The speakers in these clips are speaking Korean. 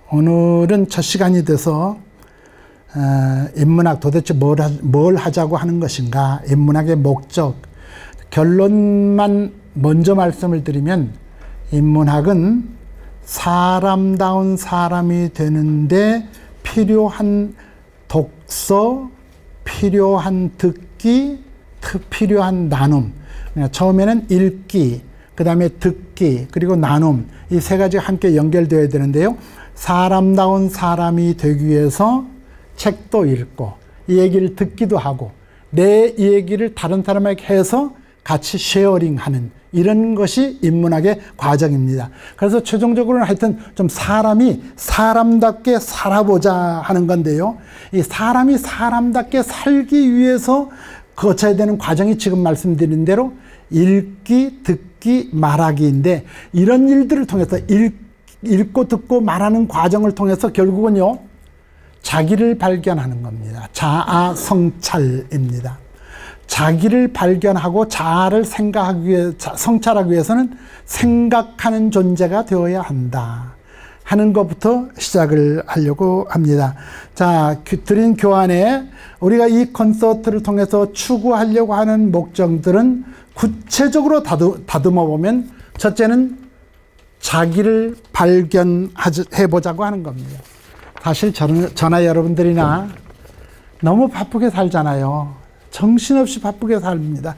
오늘은 첫 시간이 돼서 인문학 도대체 뭘 하자고 하는 것인가, 인문학의 목적, 결론만 먼저 말씀을 드리면, 인문학은 사람다운 사람이 되는데 필요한 독서, 필요한 듣기, 필요한 나눔. 처음에는 읽기, 그 다음에 듣기, 그리고 나눔, 이 세 가지가 함께 연결되어야 되는데요. 사람다운 사람이 되기 위해서 책도 읽고 이 얘기를 듣기도 하고 내 얘기를 다른 사람에게 해서 같이 쉐어링하는, 이런 것이 인문학의 과정입니다. 그래서 최종적으로는 하여튼 좀 사람이 사람답게 살아보자 하는 건데요. 이 사람이 사람답게 살기 위해서 거쳐야 되는 과정이 지금 말씀드린 대로 읽기, 듣기, 말하기인데, 이런 일들을 통해서 읽고 듣고 말하는 과정을 통해서 결국은요, 자기를 발견하는 겁니다. 자아 성찰입니다. 자기를 발견하고 자아를 성찰하기 위해서는 생각하는 존재가 되어야 한다 하는 것부터 시작을 하려고 합니다. 자, 드린 교환에 우리가 이 콘서트를 통해서 추구하려고 하는 목적들은 구체적으로 다듬어 보면, 첫째는 자기를 발견해보자고 하는 겁니다. 사실 저나 여러분들이나 너무 바쁘게 살잖아요. 정신없이 바쁘게 삽니다.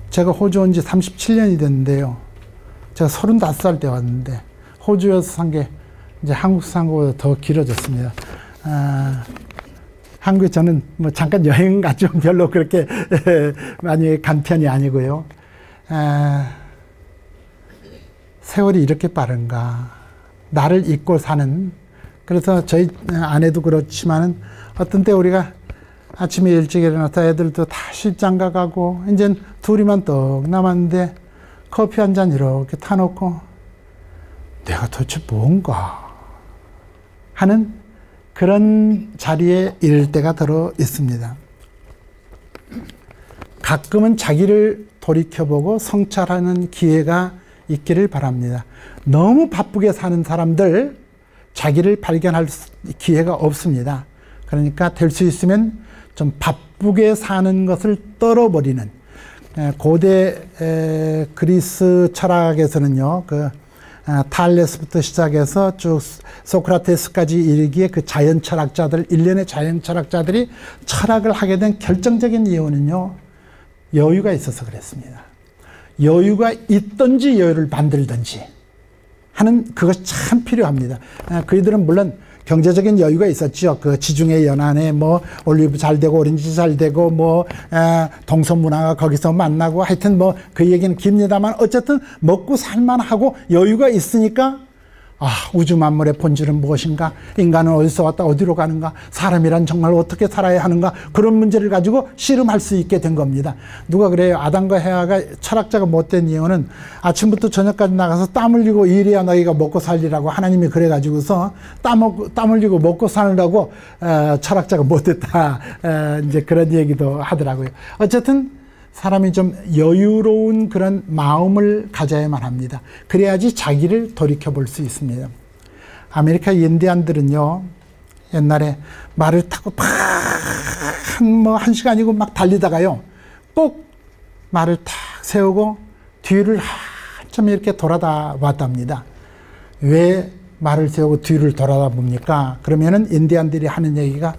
제가 호주 온 지 37년이 됐는데요. 제가 35살 때 왔는데, 호주에서 산 게 이제 한국 산 것보다 더 길어졌습니다. 한국에 저는 잠깐 여행 가죠. 별로 그렇게 많이 간 편이 아니고요. 세월이 이렇게 빠른가. 나를 잊고 사는. 그래서 저희 아내도 그렇지만은, 어떤 때 우리가 아침에 일찍 일어나서 애들도 다 실장 가가고 이제 둘이만 떡 남았는데 커피 한 잔 이렇게 타놓고 내가 도대체 뭔가 하는 그런 자리에 이를 때가 들어 있습니다. 가끔은 자기를 돌이켜보고 성찰하는 기회가 있기를 바랍니다. 너무 바쁘게 사는 사람들, 자기를 발견할 기회가 없습니다. 그러니까 될 수 있으면 좀 바쁘게 사는 것을 떨어버리는, 고대 그리스 철학에서는요, 탈레스부터 시작해서 쭉 소크라테스까지 이르기에 그 자연 철학자들, 일련의 자연 철학자들이 철학을 하게 된 결정적인 이유는요, 여유가 있어서 그랬습니다. 여유가 있든지 여유를 만들든지 하는, 그것이 참 필요합니다. 그이들은 물론 경제적인 여유가 있었죠. 그 지중해 연안에 올리브 잘 되고 오렌지 잘 되고 동서 문화가 거기서 만나고, 하여튼 그 얘기는 깁니다만, 어쨌든 먹고 살만하고 여유가 있으니까, 우주 만물의 본질은 무엇인가? 인간은 어디서 왔다 어디로 가는가? 사람이란 정말 어떻게 살아야 하는가? 그런 문제를 가지고 씨름할 수 있게 된 겁니다. 누가 그래요? 아담과 헤아가 철학자가 못된 이유는 아침부터 저녁까지 나가서 땀 흘리고 일해야 너희가 먹고 살리라고 하나님이 그래가지고서 땀 흘리고 먹고 사느라고 철학자가 못됐다. 이제 그런 얘기도 하더라고요. 어쨌든 사람이 좀 여유로운 그런 마음을 가져야만 합니다. 그래야지 자기를 돌이켜볼 수 있습니다. 아메리카 인디안들은요, 옛날에 말을 타고 한 시간이고 막 달리다가요, 꼭 말을 탁 세우고 뒤를 한참 이렇게 돌아다 봤답니다. 왜 말을 세우고 뒤를 돌아다 봅니까? 그러면은 인디안들이 하는 얘기가,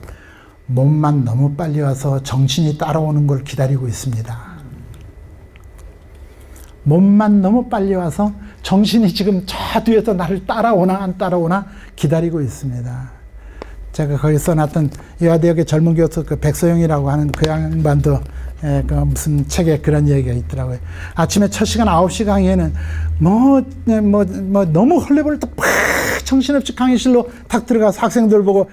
몸만 너무 빨리 와서 정신이 따라오는 걸 기다리고 있습니다. 몸만 너무 빨리 와서 정신이 지금 저 뒤에서 나를 따라오나 안 따라오나 기다리고 있습니다. 제가 거기 써놨던 여화대학의 젊은 교수 백소영이라고 하는 그 양반도 무슨 책에 그런 얘기가 있더라고요. 아침에 첫 시간 9시 강의에는 너무 헐레벌떡 팍 정신없이 강의실로 탁 들어가서 학생들 보고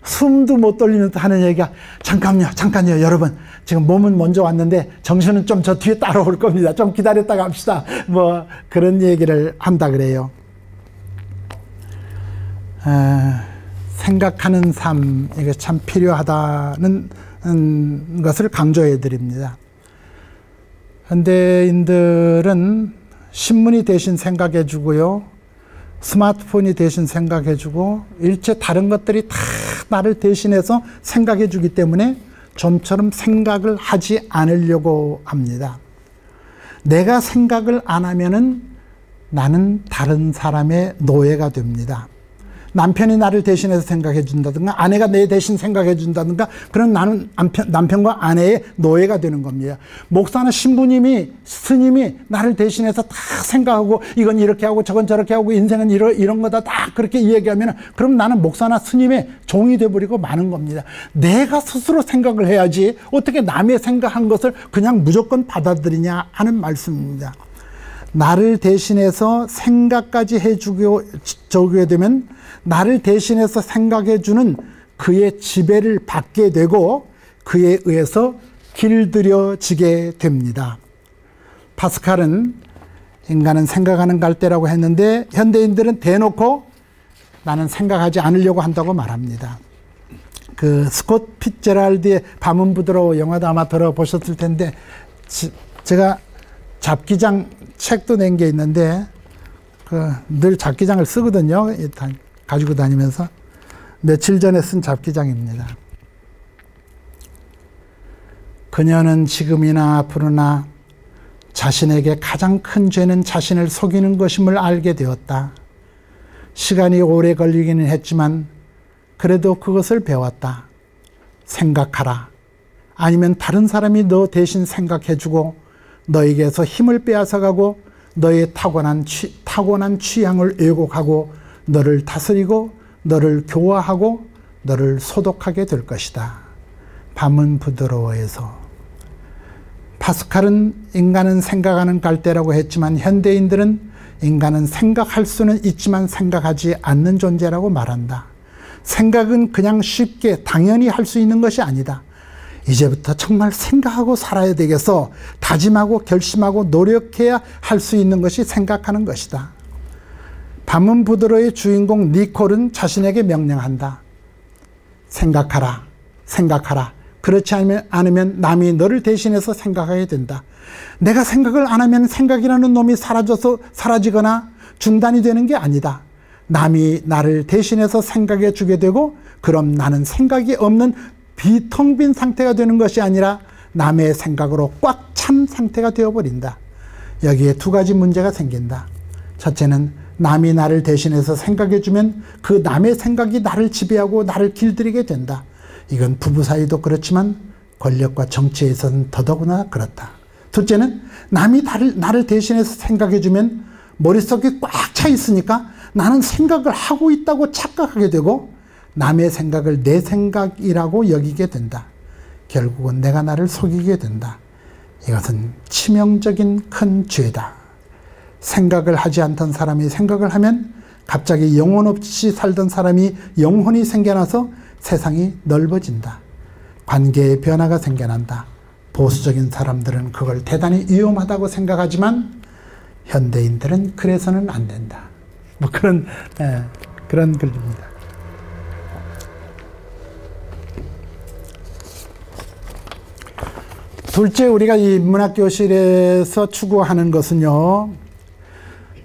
숨도 못 돌리면서 하는 얘기가, 잠깐요 여러분, 지금 몸은 먼저 왔는데 정신은 좀 저 뒤에 따라올 겁니다. 좀 기다렸다가 합시다. 그런 얘기를 한다 그래요. 생각하는 삶, 이게 참 필요하다는 것을 강조해 드립니다. 현대인들은 신문이 대신 생각해 주고요, 스마트폰이 대신 생각해 주고, 일체 다른 것들이 다 나를 대신해서 생각해 주기 때문에 좀처럼 생각을 하지 않으려고 합니다. 내가 생각을 안 하면은 나는 다른 사람의 노예가 됩니다. 남편이 나를 대신해서 생각해 준다든가, 아내가 내 대신 생각해 준다든가, 그럼 나는 남편과 아내의 노예가 되는 겁니다. 목사나 신부님이, 스님이 나를 대신해서 다 생각하고, 이건 이렇게 하고 저건 저렇게 하고 인생은 이런 거다 다 그렇게 이야기하면, 그럼 나는 목사나 스님의 종이 되어버리고 마는 겁니다. 내가 스스로 생각을 해야지 어떻게 남의 생각한 것을 그냥 무조건 받아들이냐 하는 말씀입니다. 나를 대신해서 생각까지 해주게 되면 나를 대신해서 생각해주는 그의 지배를 받게 되고 그에 의해서 길들여지게 됩니다. 파스칼은 인간은 생각하는 갈대라고 했는데 현대인들은 대놓고 나는 생각하지 않으려고 한다고 말합니다. 그 스콧 피츠제랄드의 밤은 부드러워 영화도 아마 들어보셨을 텐데, 제가 잡기장 책도 낸 게 있는데 늘 잡기장을 쓰거든요. 가지고 다니면서 며칠 전에 쓴 잡기장입니다. 그녀는 지금이나 앞으로나 자신에게 가장 큰 죄는 자신을 속이는 것임을 알게 되었다. 시간이 오래 걸리기는 했지만 그래도 그것을 배웠다. 생각하라. 아니면 다른 사람이 너 대신 생각해주고 너에게서 힘을 빼앗아가고 너의 타고난 취향을 왜곡하고 너를 다스리고 너를 교화하고 너를 소독하게 될 것이다. 밤은 부드러워해서. 파스칼은 인간은 생각하는 갈대라고 했지만 현대인들은 인간은 생각할 수는 있지만 생각하지 않는 존재라고 말한다. 생각은 그냥 쉽게 당연히 할 수 있는 것이 아니다. 이제부터 정말 생각하고 살아야 되겠어. 다짐하고 결심하고 노력해야 할 수 있는 것이 생각하는 것이다. 밤은 부드러워의 주인공 니콜은 자신에게 명령한다. 생각하라. 생각하라. 그렇지 않으면 남이 너를 대신해서 생각하게 된다. 내가 생각을 안 하면 생각이라는 놈이 사라지거나 중단이 되는 게 아니다. 남이 나를 대신해서 생각해 주게 되고 그럼 나는 생각이 없는 텅 빈 상태가 되는 것이 아니라 남의 생각으로 꽉 찬 상태가 되어버린다. 여기에 두 가지 문제가 생긴다. 첫째는 남이 나를 대신해서 생각해주면 그 남의 생각이 나를 지배하고 나를 길들이게 된다. 이건 부부 사이도 그렇지만 권력과 정치에서는 더더구나 그렇다. 둘째는 남이 나를 대신해서 생각해주면 머릿속이 꽉 차 있으니까 나는 생각을 하고 있다고 착각하게 되고 남의 생각을 내 생각이라고 여기게 된다. 결국은 내가 나를 속이게 된다. 이것은 치명적인 큰 죄다. 생각을 하지 않던 사람이 생각을 하면 갑자기 영혼 없이 살던 사람이 영혼이 생겨나서 세상이 넓어진다. 관계의 변화가 생겨난다. 보수적인 사람들은 그걸 대단히 위험하다고 생각하지만 현대인들은 그래서는 안 된다. 뭐 그런 글입니다. 둘째, 우리가 이 문학교실에서 추구하는 것은요,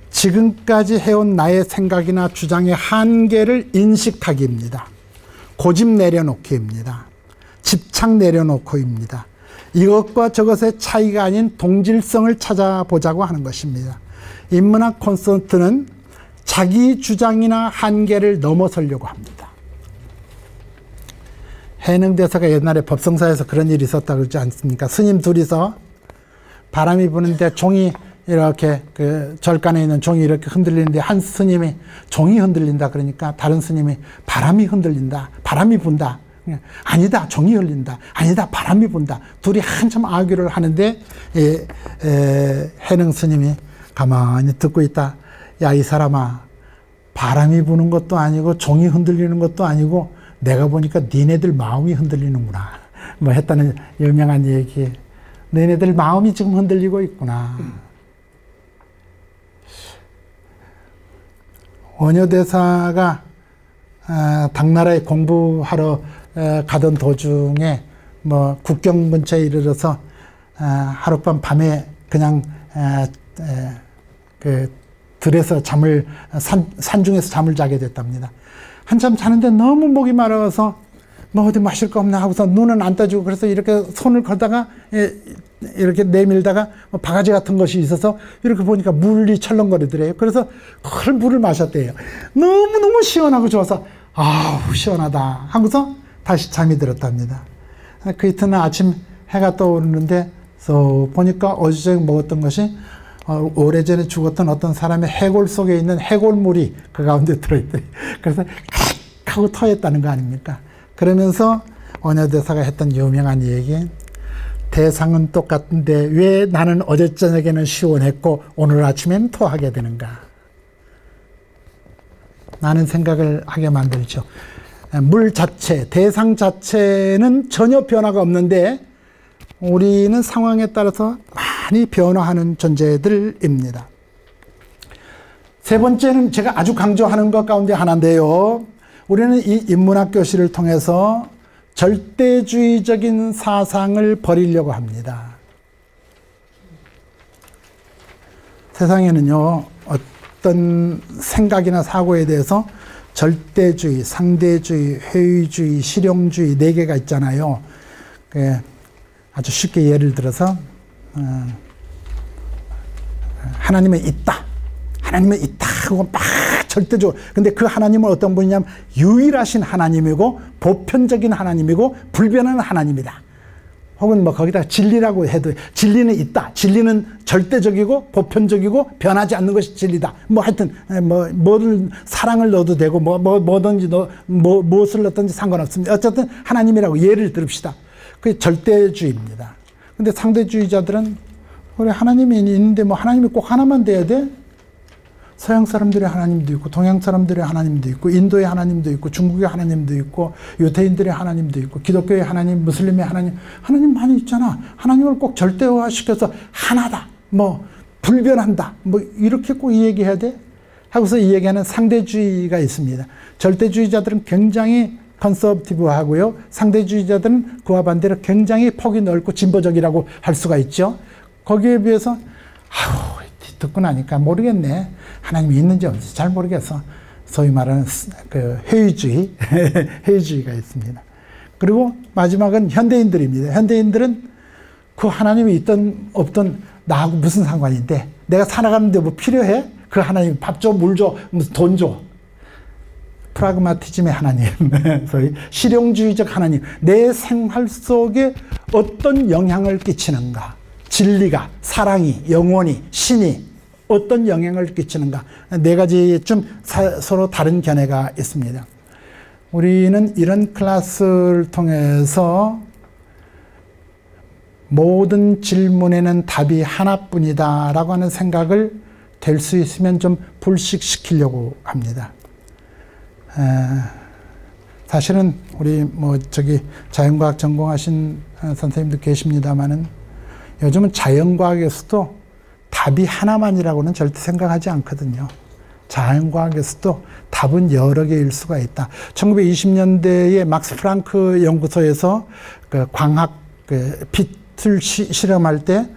지금까지 해온 나의 생각이나 주장의 한계를 인식하기입니다. 고집 내려놓기입니다. 집착 내려놓고입니다. 이것과 저것의 차이가 아닌 동질성을 찾아보자고 하는 것입니다. 인문학 콘서트는 자기 주장이나 한계를 넘어서려고 합니다. 해능대사가 옛날에 법성사에서 그런 일이 있었다고 그러지 않습니까? 스님 둘이서 바람이 부는데 종이 이렇게 절간에 있는 종이 이렇게 흔들리는데 한 스님이 종이 흔들린다 그러니까 다른 스님이 바람이 흔들린다. 바람이 분다. 아니다. 종이 흔들린다. 아니다. 바람이 분다. 둘이 한참 아귀를 하는데 해능 스님이 가만히 듣고 있다. 야, 이 사람아, 바람이 부는 것도 아니고 종이 흔들리는 것도 아니고 내가 보니까 니네들 마음이 흔들리는구나. 뭐 했다는 유명한 얘기. 너네들 마음이 지금 흔들리고 있구나. 원효대사가 당나라에 공부하러 가던 도중에 뭐 국경 근처에 이르러서 하룻밤 밤에 그냥 그 들에서 산중에서 잠을 자게 됐답니다. 한참 자는데 너무 목이 마려워서 뭐 어디 마실 거 없나 하고서 눈은 안 떠지고, 그래서 이렇게 손을 걸다가 이렇게 내밀다가 바가지 같은 것이 있어서 이렇게 보니까 물이 철렁거리더래요. 그래서 그 물을 마셨대요. 너무너무 시원하고 좋아서 아우 시원하다 하고서 다시 잠이 들었답니다. 그 이튿날 아침 해가 떠오르는데 보니까 어제 먹었던 것이 오래전에 죽었던 어떤 사람의 해골 속에 있는 해골물이 그 가운데 들어있더래요. 그래서 칵 하고 토했다는 거 아닙니까? 그러면서 원효대사가 했던 유명한 얘기, 대상은 똑같은데 왜 나는 어제 저녁에는 시원했고 오늘 아침엔 토하게 되는가? 라는 생각을 하게 만들죠. 물 자체, 대상 자체는 전혀 변화가 없는데 우리는 상황에 따라서 많이 변화하는 존재들입니다. 세 번째는 제가 아주 강조하는 것 가운데 하나인데요. 우리는 이 인문학 교실을 통해서 절대주의적인 사상을 버리려고 합니다. 세상에는요, 어떤 생각이나 사고에 대해서 절대주의, 상대주의, 회의주의, 실용주의 4개가 있잖아요. 아주 쉽게 예를 들어서 하나님은 있다. 하나님은 있다 하고 막 절대적으로. 근데 그 하나님은 어떤 분이냐면 유일하신 하나님이고 보편적인 하나님이고 불변하는 하나님이다. 혹은 뭐 거기다 진리라고 해도 진리는 있다. 진리는 절대적이고 보편적이고 변하지 않는 것이 진리다. 뭐 하여튼 뭐든 사랑을 넣어도 되고 뭐든지 무엇을 넣든지 상관없습니다. 어쨌든 하나님이라고 예를 들읍시다. 그게 절대주의입니다. 근데 상대주의자들은 그래 하나님이 있는데 뭐 하나님이 꼭 하나만 돼야 돼? 서양 사람들의 하나님도 있고 동양 사람들의 하나님도 있고 인도의 하나님도 있고 중국의 하나님도 있고 유태인들의 하나님도 있고 기독교의 하나님, 무슬림의 하나님 많이 있잖아. 하나님을 꼭 절대화시켜서 하나다, 뭐 불변한다, 뭐 이렇게 꼭 이 얘기해야 돼? 하고서 이 얘기하는 상대주의가 있습니다. 절대주의자들은 굉장히 컨서브티브하고요, 상대주의자들은 그와 반대로 굉장히 폭이 넓고 진보적이라고 할 수가 있죠. 거기에 비해서 듣고 나니까 모르겠네. 하나님이 있는지 없는지 잘 모르겠어. 소위 말하는 그 회의주의, 회의주의가 있습니다. 그리고 마지막은 현대인들입니다. 현대인들은 그 하나님이 있든 없든 나하고 무슨 상관인데 내가 살아가는데 뭐 필요해? 그 하나님 밥 줘, 물 줘, 무슨 돈 줘. 프라그마티즘의 하나님, 소위 실용주의적 하나님, 내 생활 속에 어떤 영향을 끼치는가? 진리가, 사랑이, 영원히, 신이 어떤 영향을 끼치는가? 4가지쯤 서로 다른 견해가 있습니다. 우리는 이런 클래스를 통해서 모든 질문에는 답이 하나뿐이다 라고 하는 생각을 될 수 있으면 좀 불식시키려고 합니다. 사실은 우리 자연과학 전공하신 선생님도 계십니다만은 요즘은 자연과학에서도 답이 하나만이라고는 절대 생각하지 않거든요. 자연과학에서도 답은 여러 개일 수가 있다. 1920년대에 막스 프랑크 연구소에서 그 광학 빛을 실험할 때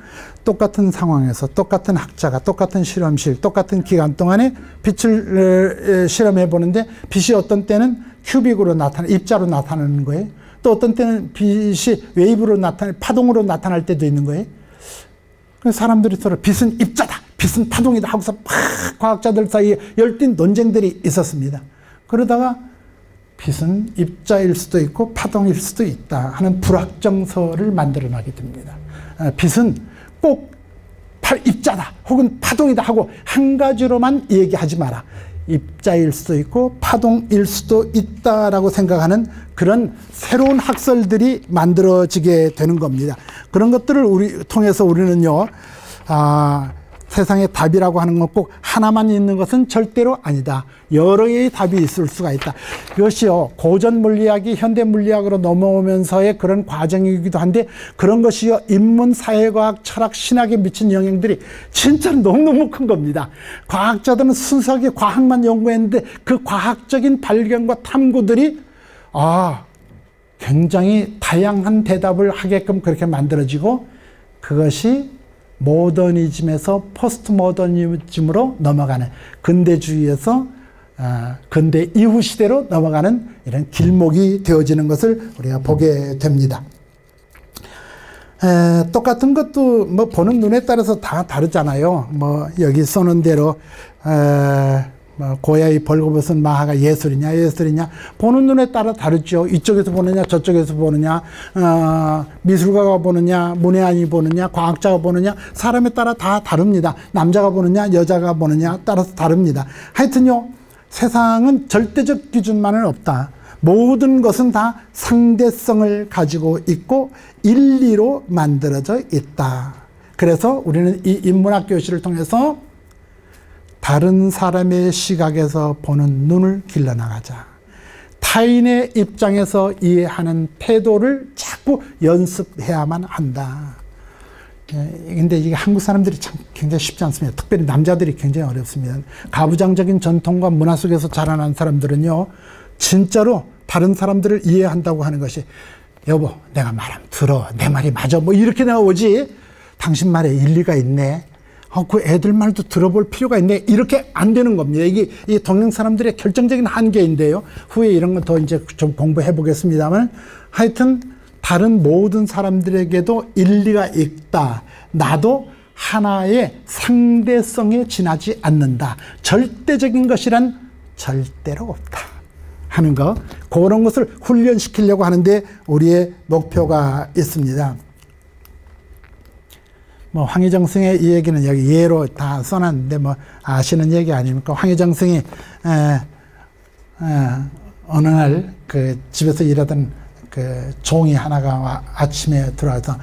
똑같은 상황에서 똑같은 학자가 똑같은 실험실, 똑같은 기간 동안에 빛을 실험해 보는데 빛이 어떤 때는 큐빅으로 입자로 나타나는 거예요. 또 어떤 때는 빛이 웨이브로 파동으로 나타날 때도 있는 거예요. 그래서 사람들이 서로 빛은 입자다, 빛은 파동이다 하고서 막 과학자들 사이에 열띤 논쟁들이 있었습니다. 그러다가 빛은 입자일 수도 있고 파동일 수도 있다 하는 불확정설을 만들어내게 됩니다. 빛은 꼭 입자다 혹은 파동이다 하고 한 가지로만 얘기하지 마라. 입자일 수도 있고 파동일 수도 있다라고 생각하는 그런 새로운 학설들이 만들어지게 되는 겁니다. 그런 것들을 통해서 우리는요, 세상에 답이라고 하는 건 꼭 하나만 있는 것은 절대로 아니다. 여러 개의 답이 있을 수가 있다. 이것이요, 고전 물리학이 현대 물리학으로 넘어오면서의 그런 과정이기도 한데, 그런 것이요, 인문, 사회과학, 철학, 신학에 미친 영향들이 진짜 너무너무 큰 겁니다. 과학자들은 순수하게 과학만 연구했는데 그 과학적인 발견과 탐구들이 굉장히 다양한 대답을 하게끔 그렇게 만들어지고, 그것이 모더니즘에서 포스트 모더니즘으로 넘어가는, 근대주의에서 근대 이후 시대로 넘어가는 이런 길목이 되어지는 것을 우리가 보게 됩니다. 똑같은 것도 뭐 보는 눈에 따라서 다 다르잖아요. 뭐 여기 써놓은 대로 뭐 고야의 벌거벗은 마하가 예술이냐 보는 눈에 따라 다르죠. 이쪽에서 보느냐 저쪽에서 보느냐, 미술가가 보느냐 문외한이 보느냐 과학자가 보느냐 사람에 따라 다 다릅니다. 남자가 보느냐 여자가 보느냐 따라서 다릅니다. 하여튼요, 세상은 절대적 기준만은 없다. 모든 것은 다 상대성을 가지고 있고 일리로 만들어져 있다. 그래서 우리는 이 인문학 교실을 통해서 다른 사람의 시각에서 보는 눈을 길러나가자. 타인의 입장에서 이해하는 태도를 자꾸 연습해야만 한다. 근데 이게 한국 사람들이 참 굉장히 쉽지 않습니다. 특별히 남자들이 굉장히 어렵습니다. 가부장적인 전통과 문화 속에서 자라난 사람들은요, 진짜로 다른 사람들을 이해한다고 하는 것이, 여보 내가 말하면 들어, 내 말이 맞아, 뭐 이렇게 나오지, 당신 말에 일리가 있네, 그 애들 말도 들어볼 필요가 있네, 이렇게 안 되는 겁니다. 이게 동양 사람들의 결정적인 한계인데요. 후에 이런 건 더 이제 좀 공부해 보겠습니다만, 하여튼 다른 모든 사람들에게도 일리가 있다. 나도 하나의 상대성에 지나지 않는다. 절대적인 것이란 절대로 없다 하는 거, 그런 것을 훈련시키려고 하는데 우리의 목표가 있습니다. 뭐 황희정 스승의 이 얘기는 여기 예로 다 써놨는데 뭐 아시는 얘기 아닙니까? 황희정 스승이 어느 날 그 집에서 일하던 그 종이 하나가 아침에 들어와서,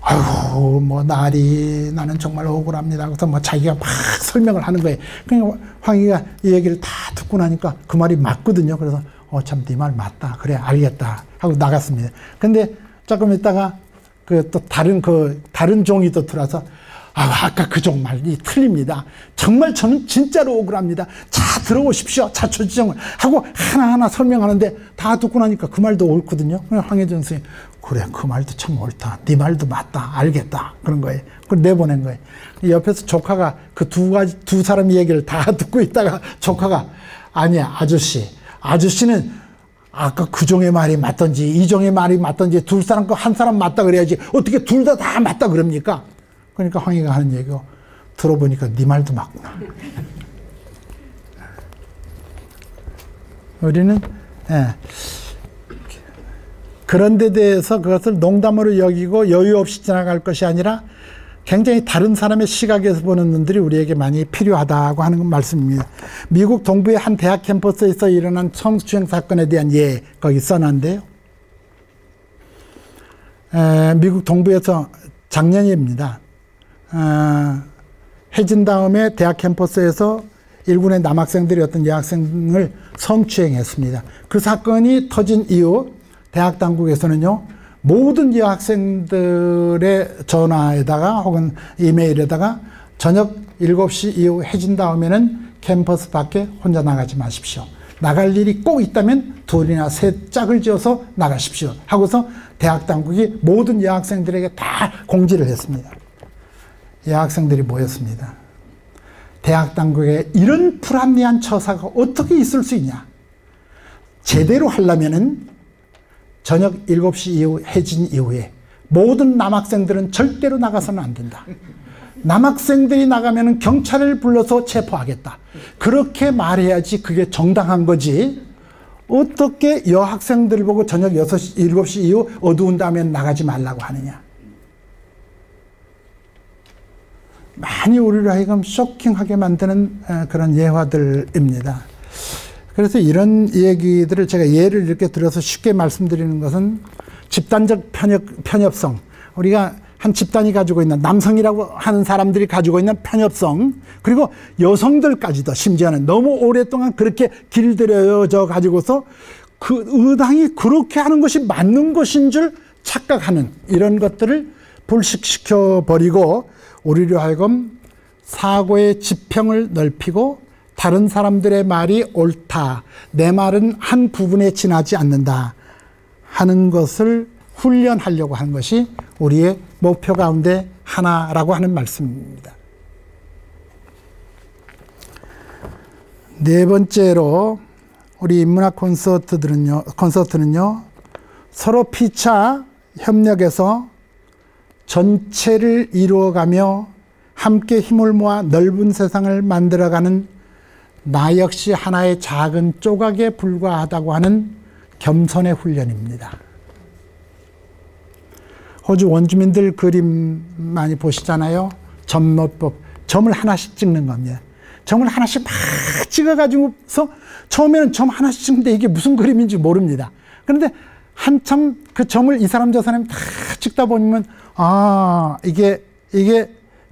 아이고 뭐 나는 정말 억울합니다. 그래서 뭐 자기가 막 설명을 하는 거예요. 그러니까 황희가 이 얘기를 다 듣고 나니까 그 말이 맞거든요. 그래서 참 네 말 맞다, 그래 알겠다 하고 나갔습니다. 근데 조금 있다가 또 다른 종이 또 들어와서, 아까 그 종 말이 틀립니다. 정말 저는 진짜로 억울합니다. 자 들어오십시오. 자초지종을 하고 하나하나 설명하는데 다 듣고 나니까 그 말도 옳거든요. 황혜정 선생님, 그래 그 말도 참 옳다, 네 말도 맞다, 알겠다, 그런 거예요. 그걸 내보낸 거예요. 옆에서 조카가 그 두 사람 얘기를 다 듣고 있다가 조카가, 아니야 아저씨는 아까 그 종의 말이 맞던지 이 종의 말이 맞던지 둘 사람 거 한 사람 맞다 그래야지 어떻게 둘 다 맞다 그럽니까? 그러니까 황희가 하는 얘기고, 들어보니까 네 말도 맞구나. 우리는 그런 데 대해서 그것을 농담으로 여기고 여유 없이 지나갈 것이 아니라 굉장히 다른 사람의 시각에서 보는 눈들이 우리에게 많이 필요하다고 하는 말씀입니다. 미국 동부의 한 대학 캠퍼스에서 일어난 성추행 사건에 대한 예 거기 써놨는데요. 미국 동부에서 작년입니다. 해진 다음에 대학 캠퍼스에서 일군의 남학생들이 어떤 여학생을 성추행했습니다. 그 사건이 터진 이후 대학 당국에서는요, 모든 여학생들의 전화에다가 혹은 이메일에다가 저녁 7시 이후 해진 다음에는 캠퍼스 밖에 혼자 나가지 마십시오. 나갈 일이 꼭 있다면 둘이나 셋 짝을 지어서 나가십시오 하고서 대학 당국이 모든 여학생들에게 다 공지를 했습니다. 여학생들이 모였습니다. 대학 당국에 이런 불합리한 처사가 어떻게 있을 수 있냐. 제대로 하려면은 저녁 7시 이후 해진 이후에 모든 남학생들은 절대로 나가서는 안 된다. 남학생들이 나가면 경찰을 불러서 체포하겠다. 그렇게 말해야지 그게 정당한 거지. 어떻게 여학생들 보고 저녁 7시 이후 어두운 다음에 나가지 말라고 하느냐. 많이 우리를 하여금 쇼킹하게 만드는 그런 예화들입니다. 그래서 이런 얘기들을 제가 예를 이렇게 들어서 쉽게 말씀드리는 것은 집단적 편협성. 우리가 한 집단이 가지고 있는, 남성이라고 하는 사람들이 가지고 있는 편협성, 그리고 여성들까지도 심지어는 너무 오랫동안 그렇게 길들여져 가지고서 그 의당이 그렇게 하는 것이 맞는 것인 줄 착각하는 이런 것들을 불식시켜 버리고 우리로 하여금 사고의 지평을 넓히고 다른 사람들의 말이 옳다, 내 말은 한 부분에 지나지 않는다 하는 것을 훈련하려고 하는 것이 우리의 목표 가운데 하나라고 하는 말씀입니다. 네 번째로 우리 인문학 콘서트는요 서로 피차 협력해서 전체를 이루어가며 함께 힘을 모아 넓은 세상을 만들어가는 나 역시 하나의 작은 조각에 불과하다고 하는 겸손의 훈련입니다. 호주 원주민들 그림 많이 보시잖아요. 점모법, 점을 하나씩 찍는 겁니다. 점을 하나씩 막 찍어가지고서 처음에는 점 하나씩 찍는데 이게 무슨 그림인지 모릅니다. 그런데 한참 그 점을 이 사람 저 사람이 다 찍다 보면 아 이게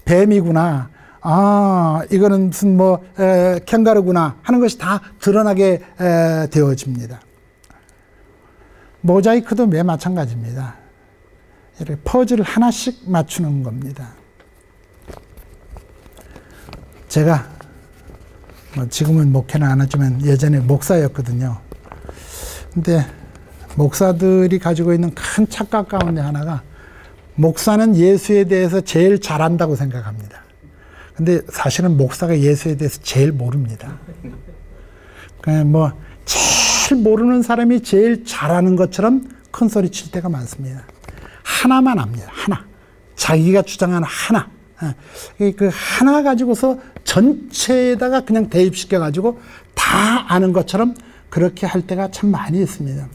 뱀이구나, 아 이거는 무슨 뭐 캥거루구나 하는 것이 다 드러나게 되어집니다. 모자이크도 매 마찬가지입니다. 이렇게 퍼즐을 하나씩 맞추는 겁니다. 제가 뭐 지금은 목회는 안 하지만 예전에 목사였거든요. 근데 목사들이 가지고 있는 큰 착각 가운데 하나가 목사는 예수에 대해서 제일 잘한다고 생각합니다. 근데 사실은 목사가 예수에 대해서 제일 모릅니다. 그냥 뭐 제일 모르는 사람이 제일 잘하는 것처럼 큰 소리 칠 때가 많습니다. 하나만 압니다. 하나. 자기가 주장하는 하나. 그 하나 가지고서 전체에다가 그냥 대입시켜 가지고 다 아는 것처럼 그렇게 할 때가 참 많이 있습니다.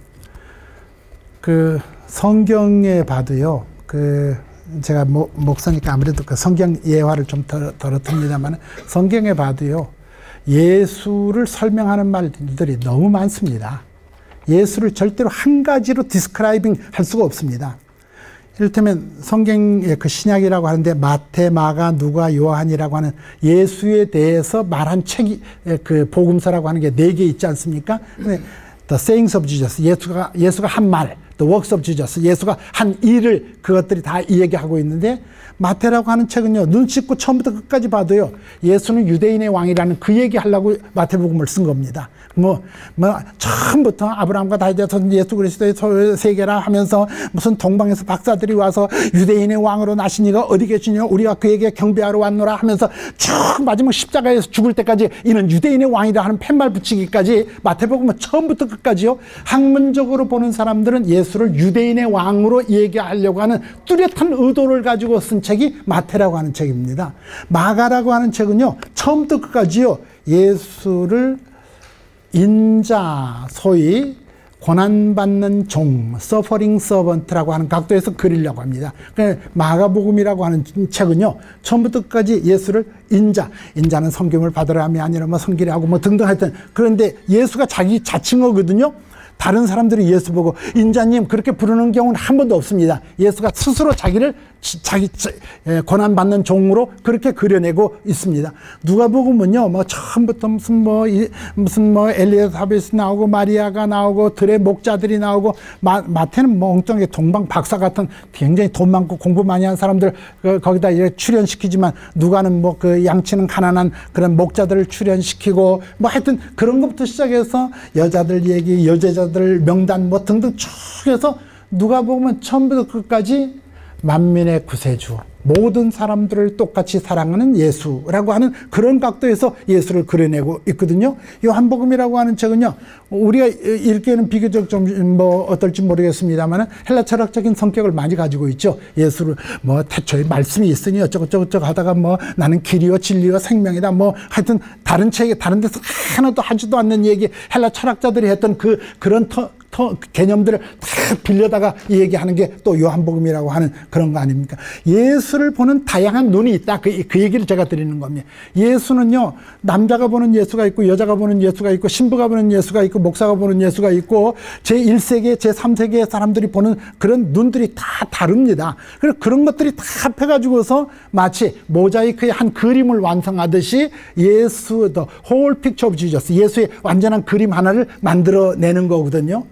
그 성경에 봐도요, 그 제가 목사니까 아무래도 그 성경 예화를 좀 덜어 듭니다만 성경에 봐도요 예수를 설명하는 말들이 너무 많습니다. 예수를 절대로 한 가지로 디스크라이빙 할 수가 없습니다. 이를테면 성경의 그 신약이라고 하는데 마태, 마가, 누가, 요한이라고 하는 예수에 대해서 말한 책이 그 복음서라고 하는 게 4개 있지 않습니까? The sayings of Jesus, 예수가 한 말, The works of Jesus, 예수가 한 일을 그것들이 다 얘기하고 있는데 마태라고 하는 책은요 눈 씻고 처음부터 끝까지 봐도요 예수는 유대인의 왕이라는 그 얘기하려고 마태복음을 쓴 겁니다. 뭐 처음부터 아브라함과 다윗에서 예수 그리스도의 세계라 하면서 무슨 동방에서 박사들이 와서 유대인의 왕으로 나시니가 어디 계시냐 우리가 그에게 경배하러 왔노라 하면서 쭉 마지막 십자가에서 죽을 때까지 이는 유대인의 왕이라 하는 팻말 붙이기까지 마태복음은 처음부터 끝까지요 학문적으로 보는 사람들은 예수를 유대인의 왕으로 얘기하려고 하는 뚜렷한 의도를 가지고 쓴 책이 마태라고 하는 책입니다. 마가라고 하는 책은요 처음부터 끝까지요 예수를 인자, 소위 고난받는 종, 서퍼링 서번트라고 하는 각도에서 그리려고 합니다. 마가복음이라고 하는 책은요 처음부터 끝까지 예수를 인자는 섬김을 받으라 함이 아니라 뭐 섬기라 하고 뭐 등등 하여튼 그런데 예수가 자기 자칭어거든요. 다른 사람들이 예수 보고 인자님 그렇게 부르는 경우는 한 번도 없습니다. 예수가 스스로 자기를 자기 고난받는 종으로 그렇게 그려내고 있습니다. 누가복음은요 뭐 처음부터 무슨 뭐 엘리사벳이 나오고 마리아가 나오고 들의 목자들이 나오고 마태는 뭐 엉뚱하게 동방 박사 같은 굉장히 돈 많고 공부 많이 한 사람들 거기다 이렇게 출연시키지만 누가는 뭐 그 양치는 가난한 그런 목자들을 출연시키고 뭐 하여튼 그런 것부터 시작해서 여자들 얘기 여제자들 명단 뭐 등등 쭉 해서 누가복음은 처음부터 끝까지 만민의 구세주, 모든 사람들을 똑같이 사랑하는 예수라고 하는 그런 각도에서 예수를 그려내고 있거든요. 요한복음이라고 하는 책은요, 우리가 읽기에는 비교적 좀 뭐 어떨지 모르겠습니다만 헬라 철학적인 성격을 많이 가지고 있죠. 예수를 뭐 태초에 말씀이 있으니 어쩌고저쩌고 하다가 뭐 나는 길이요 진리요 생명이다 뭐 하여튼 다른 책에 다른 데서 하나도 하지도 않는 얘기 헬라 철학자들이 했던 그런 개념들을 다 빌려다가 얘기하는 게 또 요한복음이라고 하는 그런 거 아닙니까? 예수를 보는 다양한 눈이 있다. 그 얘기를 제가 드리는 겁니다. 예수는요, 남자가 보는 예수가 있고, 여자가 보는 예수가 있고, 신부가 보는 예수가 있고, 목사가 보는 예수가 있고, 제1세계, 제3세계의 사람들이 보는 그런 눈들이 다 다릅니다. 그래서 그런 것들이 다 합해가지고서 마치 모자이크의 한 그림을 완성하듯이 예수, the whole picture of Jesus, 예수의 완전한 그림 하나를 만들어내는 거거든요.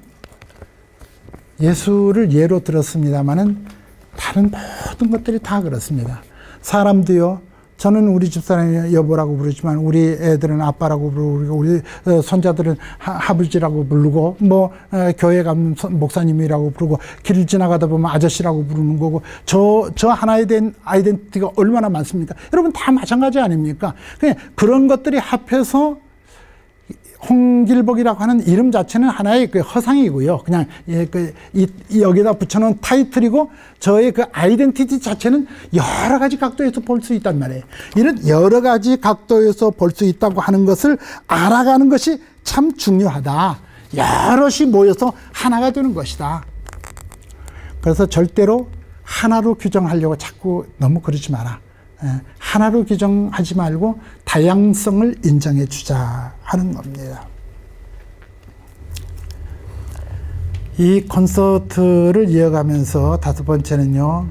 예수를 예로 들었습니다만은 다른 모든 것들이 다 그렇습니다. 사람도요, 저는 우리 집사람이 여보라고 부르지만 우리 애들은 아빠라고 부르고 우리 손자들은 아버지라고 부르고 뭐 교회 가면 목사님이라고 부르고 길을 지나가다 보면 아저씨라고 부르는 거고 저 하나에 대한 아이덴티티가 얼마나 많습니까? 여러분 다 마찬가지 아닙니까? 그런 것들이 합해서 홍길복이라고 하는 이름 자체는 하나의 그 허상이고요. 그냥 여기다 붙여놓은 타이틀이고 저의 그 아이덴티티 자체는 여러 가지 각도에서 볼 수 있단 말이에요. 이런 여러 가지 각도에서 볼 수 있다고 하는 것을 알아가는 것이 참 중요하다. 여럿이 모여서 하나가 되는 것이다. 그래서 절대로 하나로 규정하려고 자꾸 너무 그러지 마라. 하나로 규정하지 말고 다양성을 인정해 주자 하는 겁니다. 이 콘서트를 이어가면서 다섯 번째는요,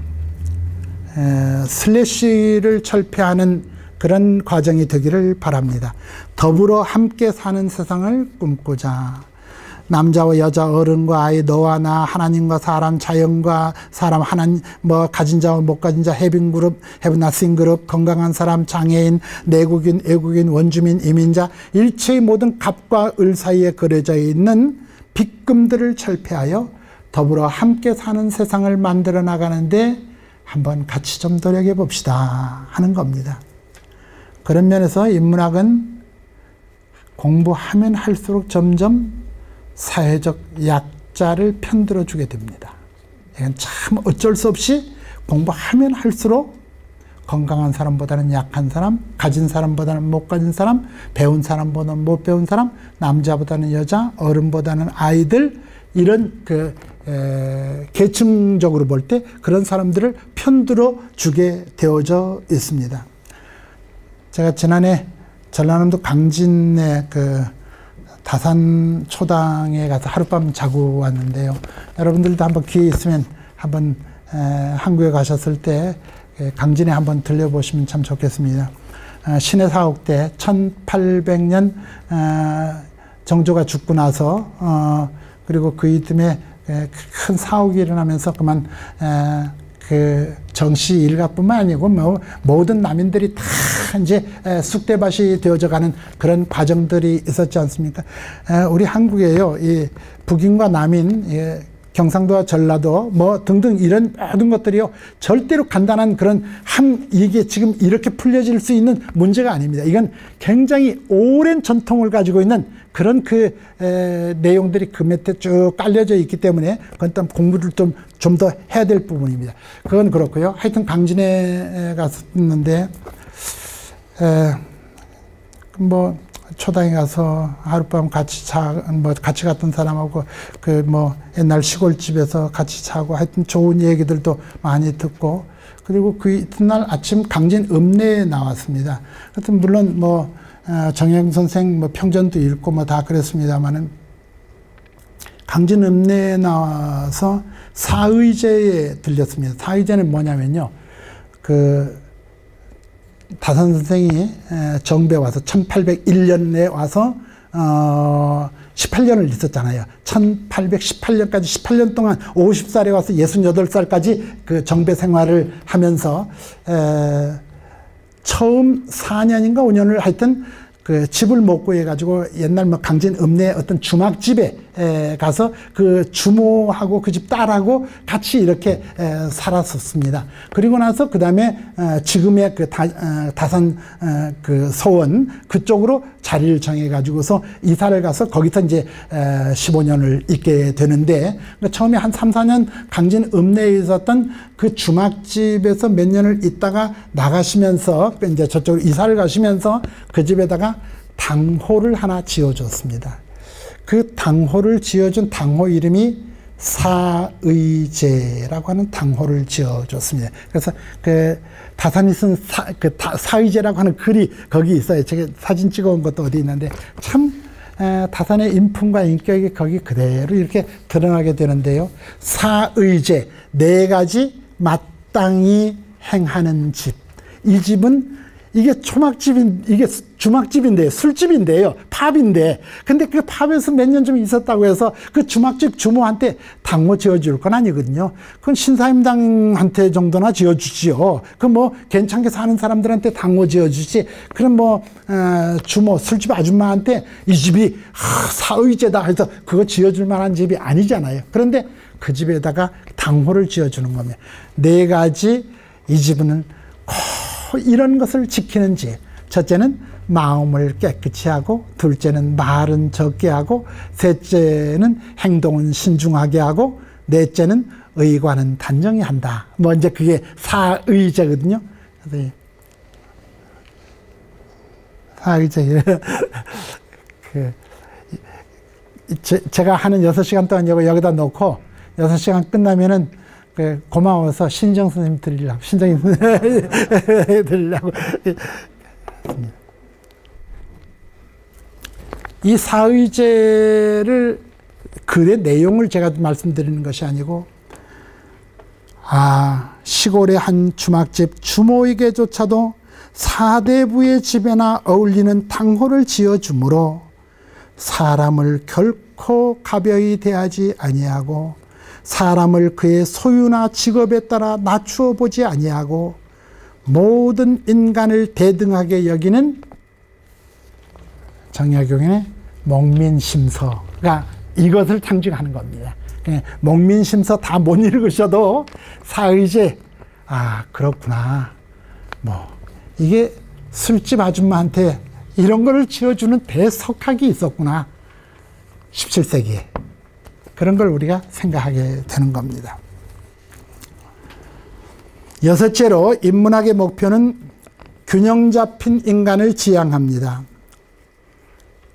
슬래시를 철폐하는 그런 과정이 되기를 바랍니다. 더불어 함께 사는 세상을 꿈꾸자. 남자와 여자, 어른과 아이, 너와 나, 하나님과 사람, 자연과 사람, 하나님, 가진 자와 못 가진 자, 해빈 그룹, 해빈 나싱 그룹, 건강한 사람, 장애인, 내국인, 외국인, 원주민, 이민자, 일체의 모든 갑과 을 사이에 그려져 있는 빗금들을 철폐하여 더불어 함께 사는 세상을 만들어 나가는데 한번 같이 좀 노력해 봅시다 하는 겁니다. 그런 면에서 인문학은 공부하면 할수록 점점 사회적 약자를 편들어 주게 됩니다. 이건 참 어쩔 수 없이 공부하면 할수록 건강한 사람보다는 약한 사람, 가진 사람보다는 못 가진 사람, 배운 사람보다는 못 배운 사람, 남자보다는 여자, 어른보다는 아이들, 이런 계층적으로 볼 때 그런 사람들을 편들어 주게 되어져 있습니다. 제가 지난해 전라남도 강진의 다산 초당에 가서 하룻밤 자고 왔는데요. 여러분들도 한번 기회 있으면 한번 한국에 가셨을 때 강진에 한번 들려보시면 참 좋겠습니다. 신해 사옥 때 1800년 정조가 죽고 나서 그리고 그 이듬해 큰 사옥이 일어나면서 그만 그 정씨 일가뿐만 아니고 모든 남인들이 다 이제 쑥대밭이 되어져가는 그런 과정들이 있었지 않습니까? 우리 한국에요, 이 북인과 남인, 경상도와 전라도 등등 이런 모든 것들이요 절대로 간단한 그런 이게 지금 이렇게 풀려질 수 있는 문제가 아닙니다. 이건 굉장히 오랜 전통을 가지고 있는 그런 내용들이 그 밑에 쭉 깔려져 있기 때문에 그건 또 공부를 좀 더 해야 될 부분입니다. 그건 그렇고요. 하여튼 강진에 갔었는데 초당에 가서 하룻밤 같이 같이 갔던 사람하고 옛날 시골집에서 같이 자고 하여튼 좋은 얘기들도 많이 듣고 그리고 그 이튿날 아침 강진 읍내에 나왔습니다. 하여튼 물론 정영 선생 평전도 읽고 다 그랬습니다만은 강진 읍내에 나와서 사의제에 들렸습니다. 사의제는 뭐냐면요. 다산 선생이 정부에 와서 1801년에 와서 18년을 있었잖아요. 1818년까지 18년 동안 50살에 와서 68살까지 그 정배 생활을 하면서 처음 4년인가 5년을 하여튼 그 집을 못 구해가지고 옛날 강진 읍내 어떤 주막집에 가서 그 주모하고 그 집 딸하고 같이 이렇게 살았었습니다. 그리고 나서 그 다음에 지금의 다산 서원 그쪽으로 자리를 정해가지고서 이사를 가서 거기서 이제 15년을 있게 되는데 처음에 한 3, 4년 강진 읍내에 있었던 그 주막집에서 몇 년을 있다가 나가시면서 이제 저쪽으로 이사를 가시면서 그 집에다가 당호를 하나 지어줬습니다. 그 당호를 지어준 당호 이름이 사의제라고 하는 당호를 지어줬습니다. 그래서 그 다산이 쓴 사의제라고 하는 글이 거기 있어요. 제가 사진 찍어온 것도 어디 있는데 참 다산의 인품과 인격이 거기 그대로 이렇게 드러나게 되는데요. 사의제, 네 가지 마땅히 행하는 집. 이 집은 이게 이게 주막집인데요. 술집인데요. 팝인데. 근데 그 팝에서 몇 년 좀 있었다고 해서 그 주막집 주모한테 당호 지어줄 건 아니거든요. 그건 신사임당한테 정도나 지어주지요. 그 뭐 괜찮게 사는 사람들한테 당호 지어주지. 그럼 뭐, 주모, 술집 아줌마한테 이 집이 사의제다 해서 그거 지어줄 만한 집이 아니잖아요. 그런데 그 집에다가 당호를 지어주는 겁니다. 네 가지 이 집은 이런 것을 지키는지, 첫째는 마음을 깨끗이 하고, 둘째는 말은 적게 하고, 셋째는 행동은 신중하게 하고, 넷째는 의관은 단정히 한다. 뭐 이제 그게 사의제거든요. 사의제. 제가 하는 6시간 동안 여기다 놓고 6시간 끝나면은 고마워서 신정 선생님 드리려고, 신정 선생님 드리려고. 이 사의제를, 글의 내용을 제가 말씀드리는 것이 아니고, 시골의 한 주막집 주모에게조차도 사대부의 집에나 어울리는 당호를 지어주므로 사람을 결코 가벼이 대하지 아니하고 사람을 그의 소유나 직업에 따라 낮추어 보지 아니하고 모든 인간을 대등하게 여기는 정약용의 목민심서가 이것을 상징하는 겁니다. 목민심서 다 못 읽으셔도 사의제, 그렇구나. 뭐 이게 술집 아줌마한테 이런 거를 지어주는 대석학이 있었구나. 17세기에. 그런 걸 우리가 생각하게 되는 겁니다. 여섯째로 인문학의 목표는 균형 잡힌 인간을 지향합니다.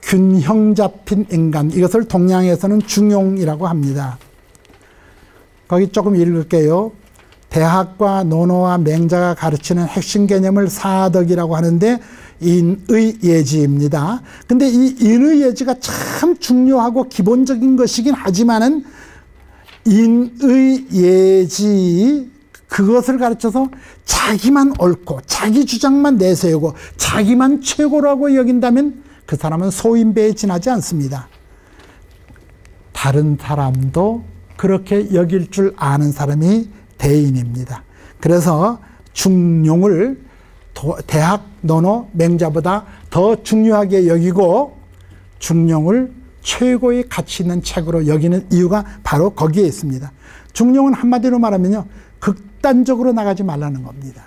균형 잡힌 인간, 이것을 동양에서는 중용이라고 합니다. 거기 조금 읽을게요. 대학과 논어와 맹자가 가르치는 핵심 개념을 사덕이라고 하는데 인의 예지입니다. 근데 이 인의 예지가 참 중요하고 기본적인 것이긴 하지만은 인의 예지, 그것을 가르쳐서 자기만 옳고 자기 주장만 내세우고 자기만 최고라고 여긴다면 그 사람은 소인배에 지나지 않습니다. 다른 사람도 그렇게 여길 줄 아는 사람이 대인입니다. 그래서 중용을 대학, 논어, 맹자보다 더 중요하게 여기고 중용을 최고의 가치 있는 책으로 여기는 이유가 바로 거기에 있습니다. 중용은 한마디로 말하면요, 극단적으로 나가지 말라는 겁니다.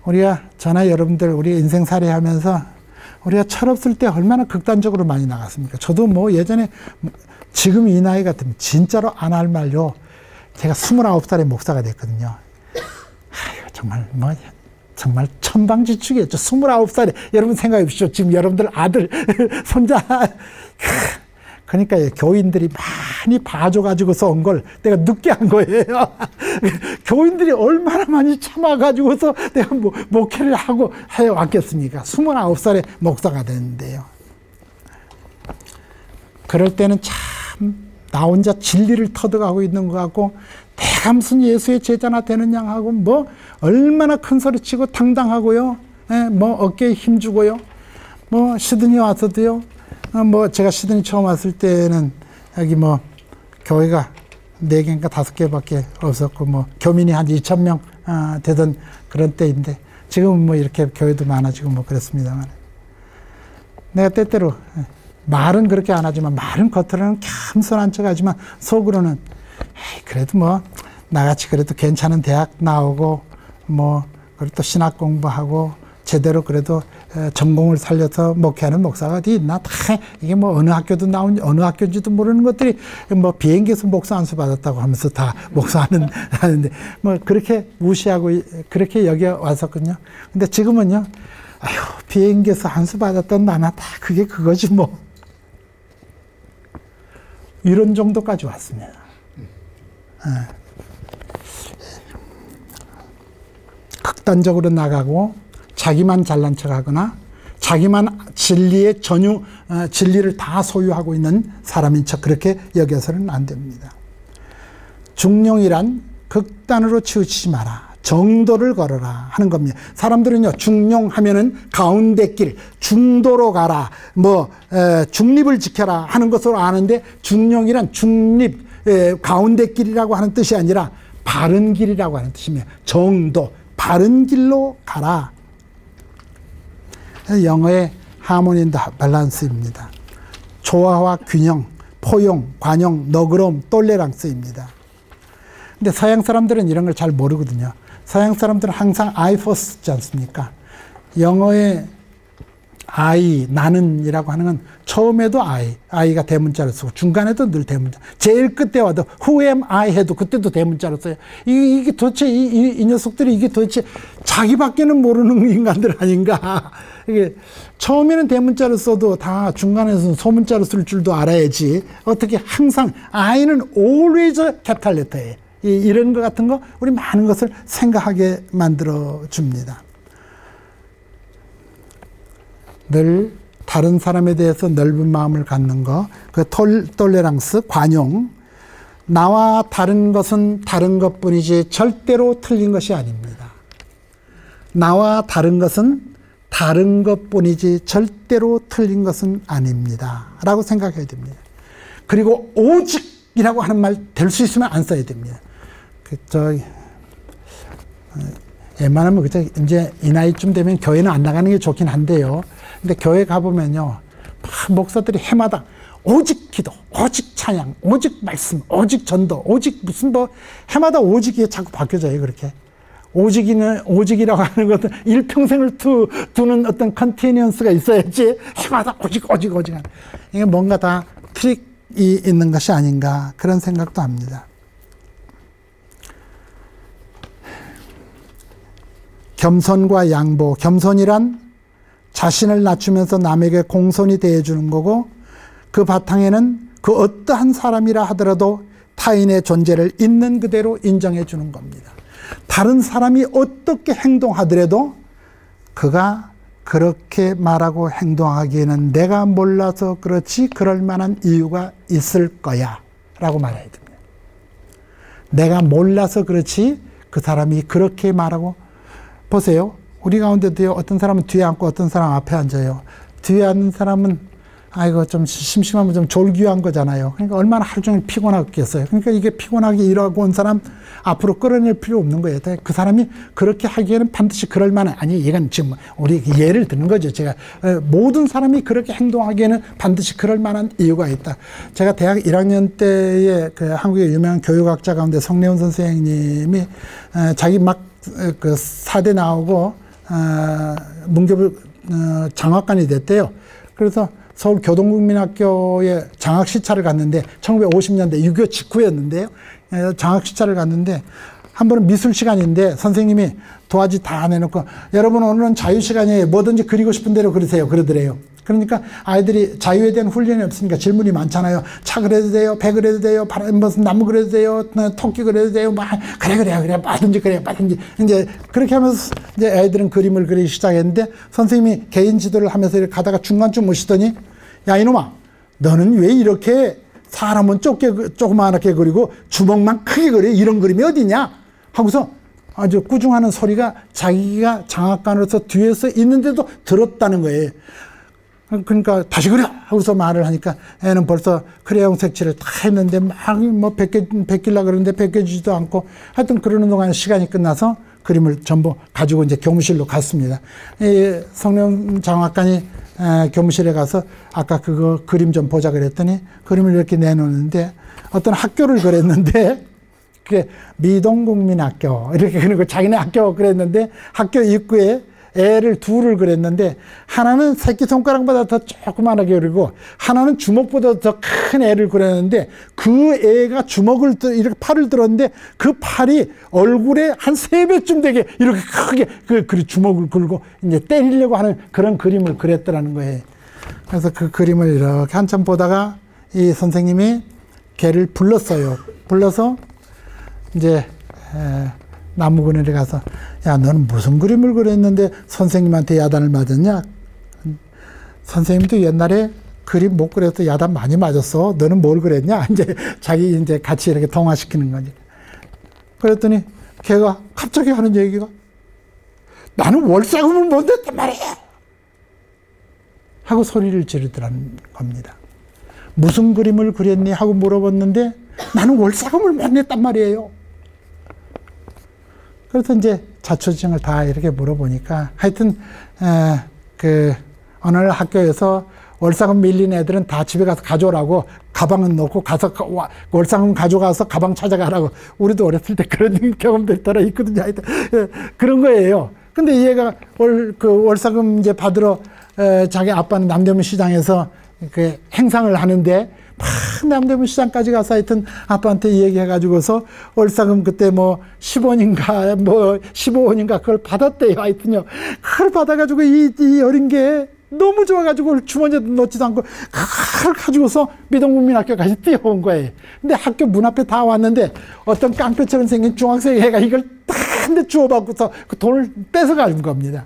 우리가 저나 여러분들 우리 인생살이 하면서 우리가 철없을 때 얼마나 극단적으로 많이 나갔습니까? 저도 뭐 예전에 지금 이 나이 같으면 진짜로 안 할 말요. 제가 29살에 목사가 됐거든요. 정말 정말 천방지축이었죠. 29살에. 여러분 생각해 보십시오. 지금 여러분들 아들, 손자. 그러니까 교인들이 많이 봐줘가지고서 온 걸 내가 늦게 한 거예요. 교인들이 얼마나 많이 참아가지고서 내가 목회를 하고 해왔겠습니까? 29살에 목사가 됐는데요. 그럴 때는 참 나 혼자 진리를 터득하고 있는 것 같고 내가 무슨 예수의 제자나 되는 양 하고 뭐 얼마나 큰 소리 치고 당당하고요. 뭐 어깨에 힘주고요. 뭐 시드니 와서도요. 뭐 제가 시드니 처음 왔을 때는 여기 뭐 교회가 4개인가 5개밖에 없었고 뭐 교민이 한 2,000명 되던 그런 때인데 지금은 뭐 이렇게 교회도 많아지고 뭐 그렇습니다만 내가 때때로 말은 그렇게 안 하지만 말은 겉으로는 겸손한 척 하지만 속으로는 그래도 뭐 나같이 그래도 괜찮은 대학 나오고 뭐 그래도 신학 공부하고 제대로 그래도 전공을 살려서 목회하는 목사가 어디 있나? 다 이게 뭐 어느 학교도 나온 어느 학교인지도 모르는 것들이 뭐 비행기에서 목사 안수 받았다고 하면서 다 목사하는 하는데 뭐 그렇게 무시하고 그렇게 여기 왔었거든요. 근데 지금은요, 비행기에서 안수 받았던 나나 다 그게 그거지 뭐. 이런 정도까지 왔습니다. 극단적으로 나가고 자기만 잘난 척하거나 자기만 진리의 진리를 다 소유하고 있는 사람인 척 그렇게 여겨서는 안 됩니다. 중용이란 극단으로 치우치지 마라. 정도를 걸어라 하는 겁니다. 사람들은요, 중용하면은 가운데 길, 중도로 가라, 중립을 지켜라 하는 것으로 아는데, 중용이란 중립, 가운데 길이라고 하는 뜻이 아니라 바른 길이라고 하는 뜻입니다. 정도, 바른 길로 가라. 영어의 하모니 앤 밸런스입니다. 조화와 균형, 포용, 관용, 너그러움, 톨레랑스입니다. 근데 서양 사람들은 이런 걸 잘 모르거든요. 서양 사람들은 항상 I first지 않습니까? 영어의 I, 나는이라고 하는 건 처음에도 I가 대문자로 쓰고 중간에도 늘 대문자. 제일 끝에 와도 Who am I 해도 그때도 대문자로 써요. 이게 도대체 이 녀석들이 이게 도대체 자기밖에는 모르는 인간들 아닌가? 이게 처음에는 대문자로 써도 다 중간에서는 소문자로 쓸 줄도 알아야지. 어떻게 항상 I는 always capital letter예요. 이런 것 같은 거 우리 많은 것을 생각하게 만들어 줍니다. 늘 다른 사람에 대해서 넓은 마음을 갖는 거, 그 톨레랑스, 관용. 나와 다른 것은 다른 것뿐이지 절대로 틀린 것이 아닙니다. 나와 다른 것은 다른 것뿐이지 절대로 틀린 것은 아닙니다. 라고 생각해야 됩니다. 그리고 오직이라고 하는 말 될 수 있으면 안 써야 됩니다. 웬만하면 이제 이 나이쯤 되면 교회는 안 나가는 게 좋긴 한데요. 근데 교회 가보면요, 목사들이 해마다 오직 기도, 오직 찬양, 오직 말씀, 오직 전도, 오직 무슨 해마다 오직이 자꾸 바뀌어져요, 그렇게. 오직이라고 하는 것은 일평생을 두는 어떤 컨티니언스가 있어야지 해마다 오직. 이게 뭔가 다 트릭이 있는 것이 아닌가, 그런 생각도 합니다. 겸손과 양보. 겸손이란 자신을 낮추면서 남에게 공손히 대해주는 거고, 그 바탕에는 그 어떠한 사람이라 하더라도 타인의 존재를 있는 그대로 인정해 주는 겁니다. 다른 사람이 어떻게 행동하더라도 그가 그렇게 말하고 행동하기에는 내가 몰라서 그렇지 그럴 만한 이유가 있을 거야 라고 말해야 됩니다. 내가 몰라서 그렇지 그 사람이 그렇게 말하고. 보세요. 우리 가운데도요, 어떤 사람은 뒤에 앉고 어떤 사람 앞에 앉아요. 뒤에 앉는 사람은 아이고 좀 심심하면 좀 졸기한 거잖아요. 그러니까 얼마나 하루 종일 피곤하겠어요. 그러니까 이게 피곤하게 일하고 온 사람 앞으로 끌어낼 필요 없는 거예요. 그 사람이 그렇게 하기에는 반드시 그럴 만한, 아니 이건 지금 우리 예를 드는 거죠. 제가 모든 사람이 그렇게 행동하기에는 반드시 그럴 만한 이유가 있다. 제가 대학 1학년 때에 그 한국의 유명한 교육학자 가운데 성래훈 선생님이 자기 그 사대 나오고 문교부 장학관이 됐대요. 그래서 서울교동국민학교에 장학시차를 갔는데 1950년대 6.25 직후였는데요. 장학시차를 갔는데 한 번은 미술 시간인데 선생님이 도화지 다 내놓고 여러분 오늘은 자유시간이에요. 뭐든지 그리고 싶은 대로 그리세요. 그러더래요. 그러니까 아이들이 자유에 대한 훈련이 없으니까 질문이 많잖아요. 차 그려도 돼요, 배 그려도 돼요, 무슨 나무 그려도 돼요, 토끼 그려도 돼요, 그래, 뭐든지. 이제 그렇게 하면서 이제 아이들은 그림을 그리기 시작했는데 선생님이 개인 지도를 하면서 이렇게 가다가 중간쯤 오시더니 야, 이놈아, 너는 왜 이렇게 사람은 조그맣게 그리고 주먹만 크게 그려? 이런 그림이 어디냐? 하고서 아주 꾸중하는 소리가 자기가 장학관으로서 뒤에서 있는데도 들었다는 거예요. 그러니까 다시 그려! 하고서 말을 하니까 애는 벌써 크레용 색칠을 다 했는데 막 베끼려고 그러는데 베껴주지도 않고 하여튼 그러는 동안 시간이 끝나서 그림을 전부 가지고 이제 교무실로 갔습니다. 성령 장학관이 교무실에 가서 아까 그거 그림 좀 보자 그랬더니 그림을 이렇게 내놓는데 어떤 학교를 그렸는데 그게 미동국민학교 이렇게 그리고 자기네 학교 그랬는데 학교 입구에 애를 둘을 그렸는데 하나는 새끼손가락보다 더 조그만하게 그리고 하나는 주먹보다 더 큰 애를 그렸는데 그 애가 주먹을 이렇게 팔을 들었는데 그 팔이 얼굴에 한 3배쯤 되게 이렇게 크게 그 주먹을 걸고 이제 때리려고 하는 그런 그림을 그렸더라는 거예요. 그래서 그 그림을 이렇게 한참 보다가 이 선생님이 걔를 불렀어요. 불러서 이제 나무 그늘에 가서 야, 너는 무슨 그림을 그렸는데 선생님한테 야단을 맞았냐? 선생님도 옛날에 그림 못 그려서 야단 많이 맞았어. 너는 뭘 그랬냐? 이제 자기 이제 같이 이렇게 통화시키는 거지. 그랬더니 걔가 갑자기 하는 얘기가 나는 월사금을 못 냈단 말이야. 하고 소리를 지르더라는 겁니다. 무슨 그림을 그렸니? 하고 물어봤는데 나는 월사금을 못 냈단 말이에요. 그래서 이제 자초지종을 다 이렇게 물어보니까 하여튼 어느 학교에서 월사금 밀린 애들은 다 집에 가서 가져오라고 가방은 넣고 가서 월사금 가져가서 가방 찾아가라고. 우리도 어렸을 때 그런 경험들 따라 있거든요. 하여튼 그런 거예요. 근데 얘가 월사금 이제 받으러 자기 아빠는 남대문 시장에서 그 행상을 하는데 막 남대문 시장까지 가서 하여튼 아빠한테 얘기해가지고서 월사금 그때 뭐 10원인가 뭐 15원인가 그걸 받았대요. 하여튼요. 그걸 받아가지고 이 어린 게 너무 좋아가지고 주머니에 넣지도 않고 그걸 가지고서 미동국민학교까지 뛰어온 거예요. 근데 학교 문 앞에 다 왔는데 어떤 깡패처럼 생긴 중학생 애가 이걸 딱 한 대 주워받고서 그 돈을 뺏어가는 겁니다.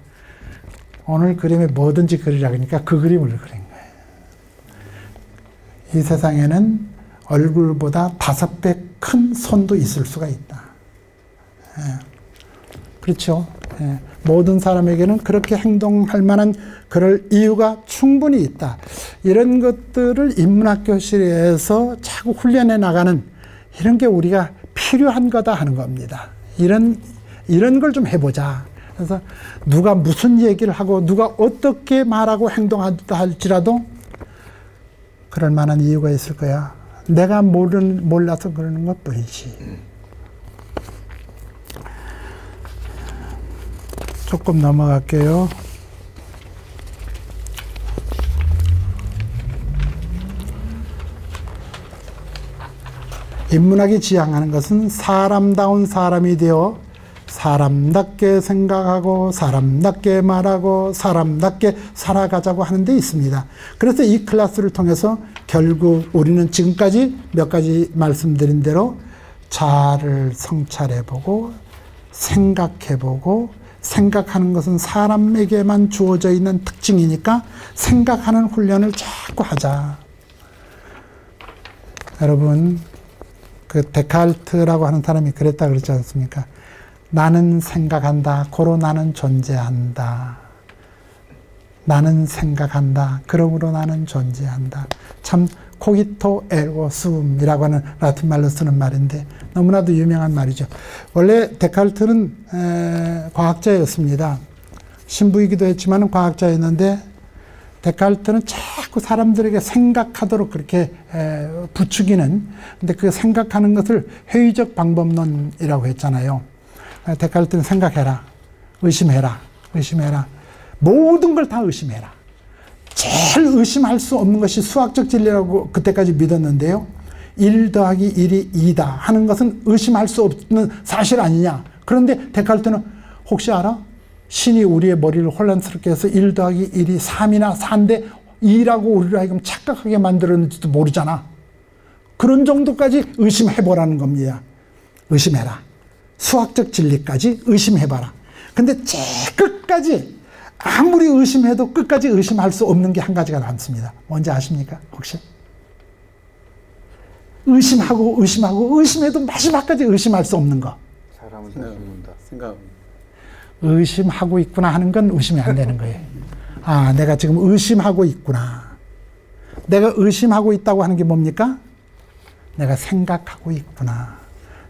오늘 그림에 뭐든지 그리라 그러니까 그 그림을 그린 거예요. 이 세상에는 얼굴보다 5배 큰 손도 있을 수가 있다. 그렇죠. 모든 사람에게는 그렇게 행동할 만한 그럴 이유가 충분히 있다. 이런 것들을 인문학교실에서 자꾸 훈련해 나가는 이런 게 우리가 필요한 거다 하는 겁니다. 이런 걸 좀 해보자. 그래서 누가 무슨 얘기를 하고 누가 어떻게 말하고 행동한다 할지라도 그럴 만한 이유가 있을 거야. 내가 몰라서 그러는 것 뿐이지. 조금 넘어갈게요. 인문학이 지향하는 것은 사람다운 사람이 되어 사람답게 생각하고 사람답게 말하고 사람답게 살아가자고 하는 데 있습니다. 그래서 이 클래스를 통해서 결국 우리는 지금까지 몇 가지 말씀드린 대로 자아를 성찰해보고 생각해보고 생각하는 것은 사람에게만 주어져 있는 특징이니까 생각하는 훈련을 자꾸 하자. 여러분 그 데카르트라고 하는 사람이 그랬다 그러지 않습니까? 나는 생각한다. 고로 나는 존재한다. 나는 생각한다. 그러므로 나는 존재한다. 참 코기토 에르고 숨이라고 하는 라틴 말로 쓰는 말인데 너무나도 유명한 말이죠. 원래 데카르트는 과학자였습니다. 신부이기도 했지만 과학자였는데 데카르트는 자꾸 사람들에게 생각하도록 그렇게 부추기는, 근데 그 생각하는 것을 회의적 방법론이라고 했잖아요. 데카르트는 생각해라, 의심해라, 의심해라. 모든 걸 다 의심해라. 제일 의심할 수 없는 것이 수학적 진리라고 그때까지 믿었는데요. 1 더하기 1이 2다 하는 것은 의심할 수 없는 사실 아니냐. 그런데 데카르트는 혹시 알아? 신이 우리의 머리를 혼란스럽게 해서 1 더하기 1이 3이나 4인데 2라고 우리를 하여금 착각하게 만들었는지도 모르잖아. 그런 정도까지 의심해보라는 겁니다. 의심해라. 수학적 진리까지 의심해봐라. 근데 끝까지 아무리 의심해도 끝까지 의심할 수 없는 게 한 가지가 남습니다. 뭔지 아십니까? 혹시? 의심하고 의심하고 의심해도 마지막까지 의심할 수 없는 거. 사람은 생각합니다. 생각. 의심하고 있구나 하는 건 의심이 안 되는 거예요. 아, 내가 지금 의심하고 있구나. 내가 의심하고 있다고 하는 게 뭡니까? 내가 생각하고 있구나.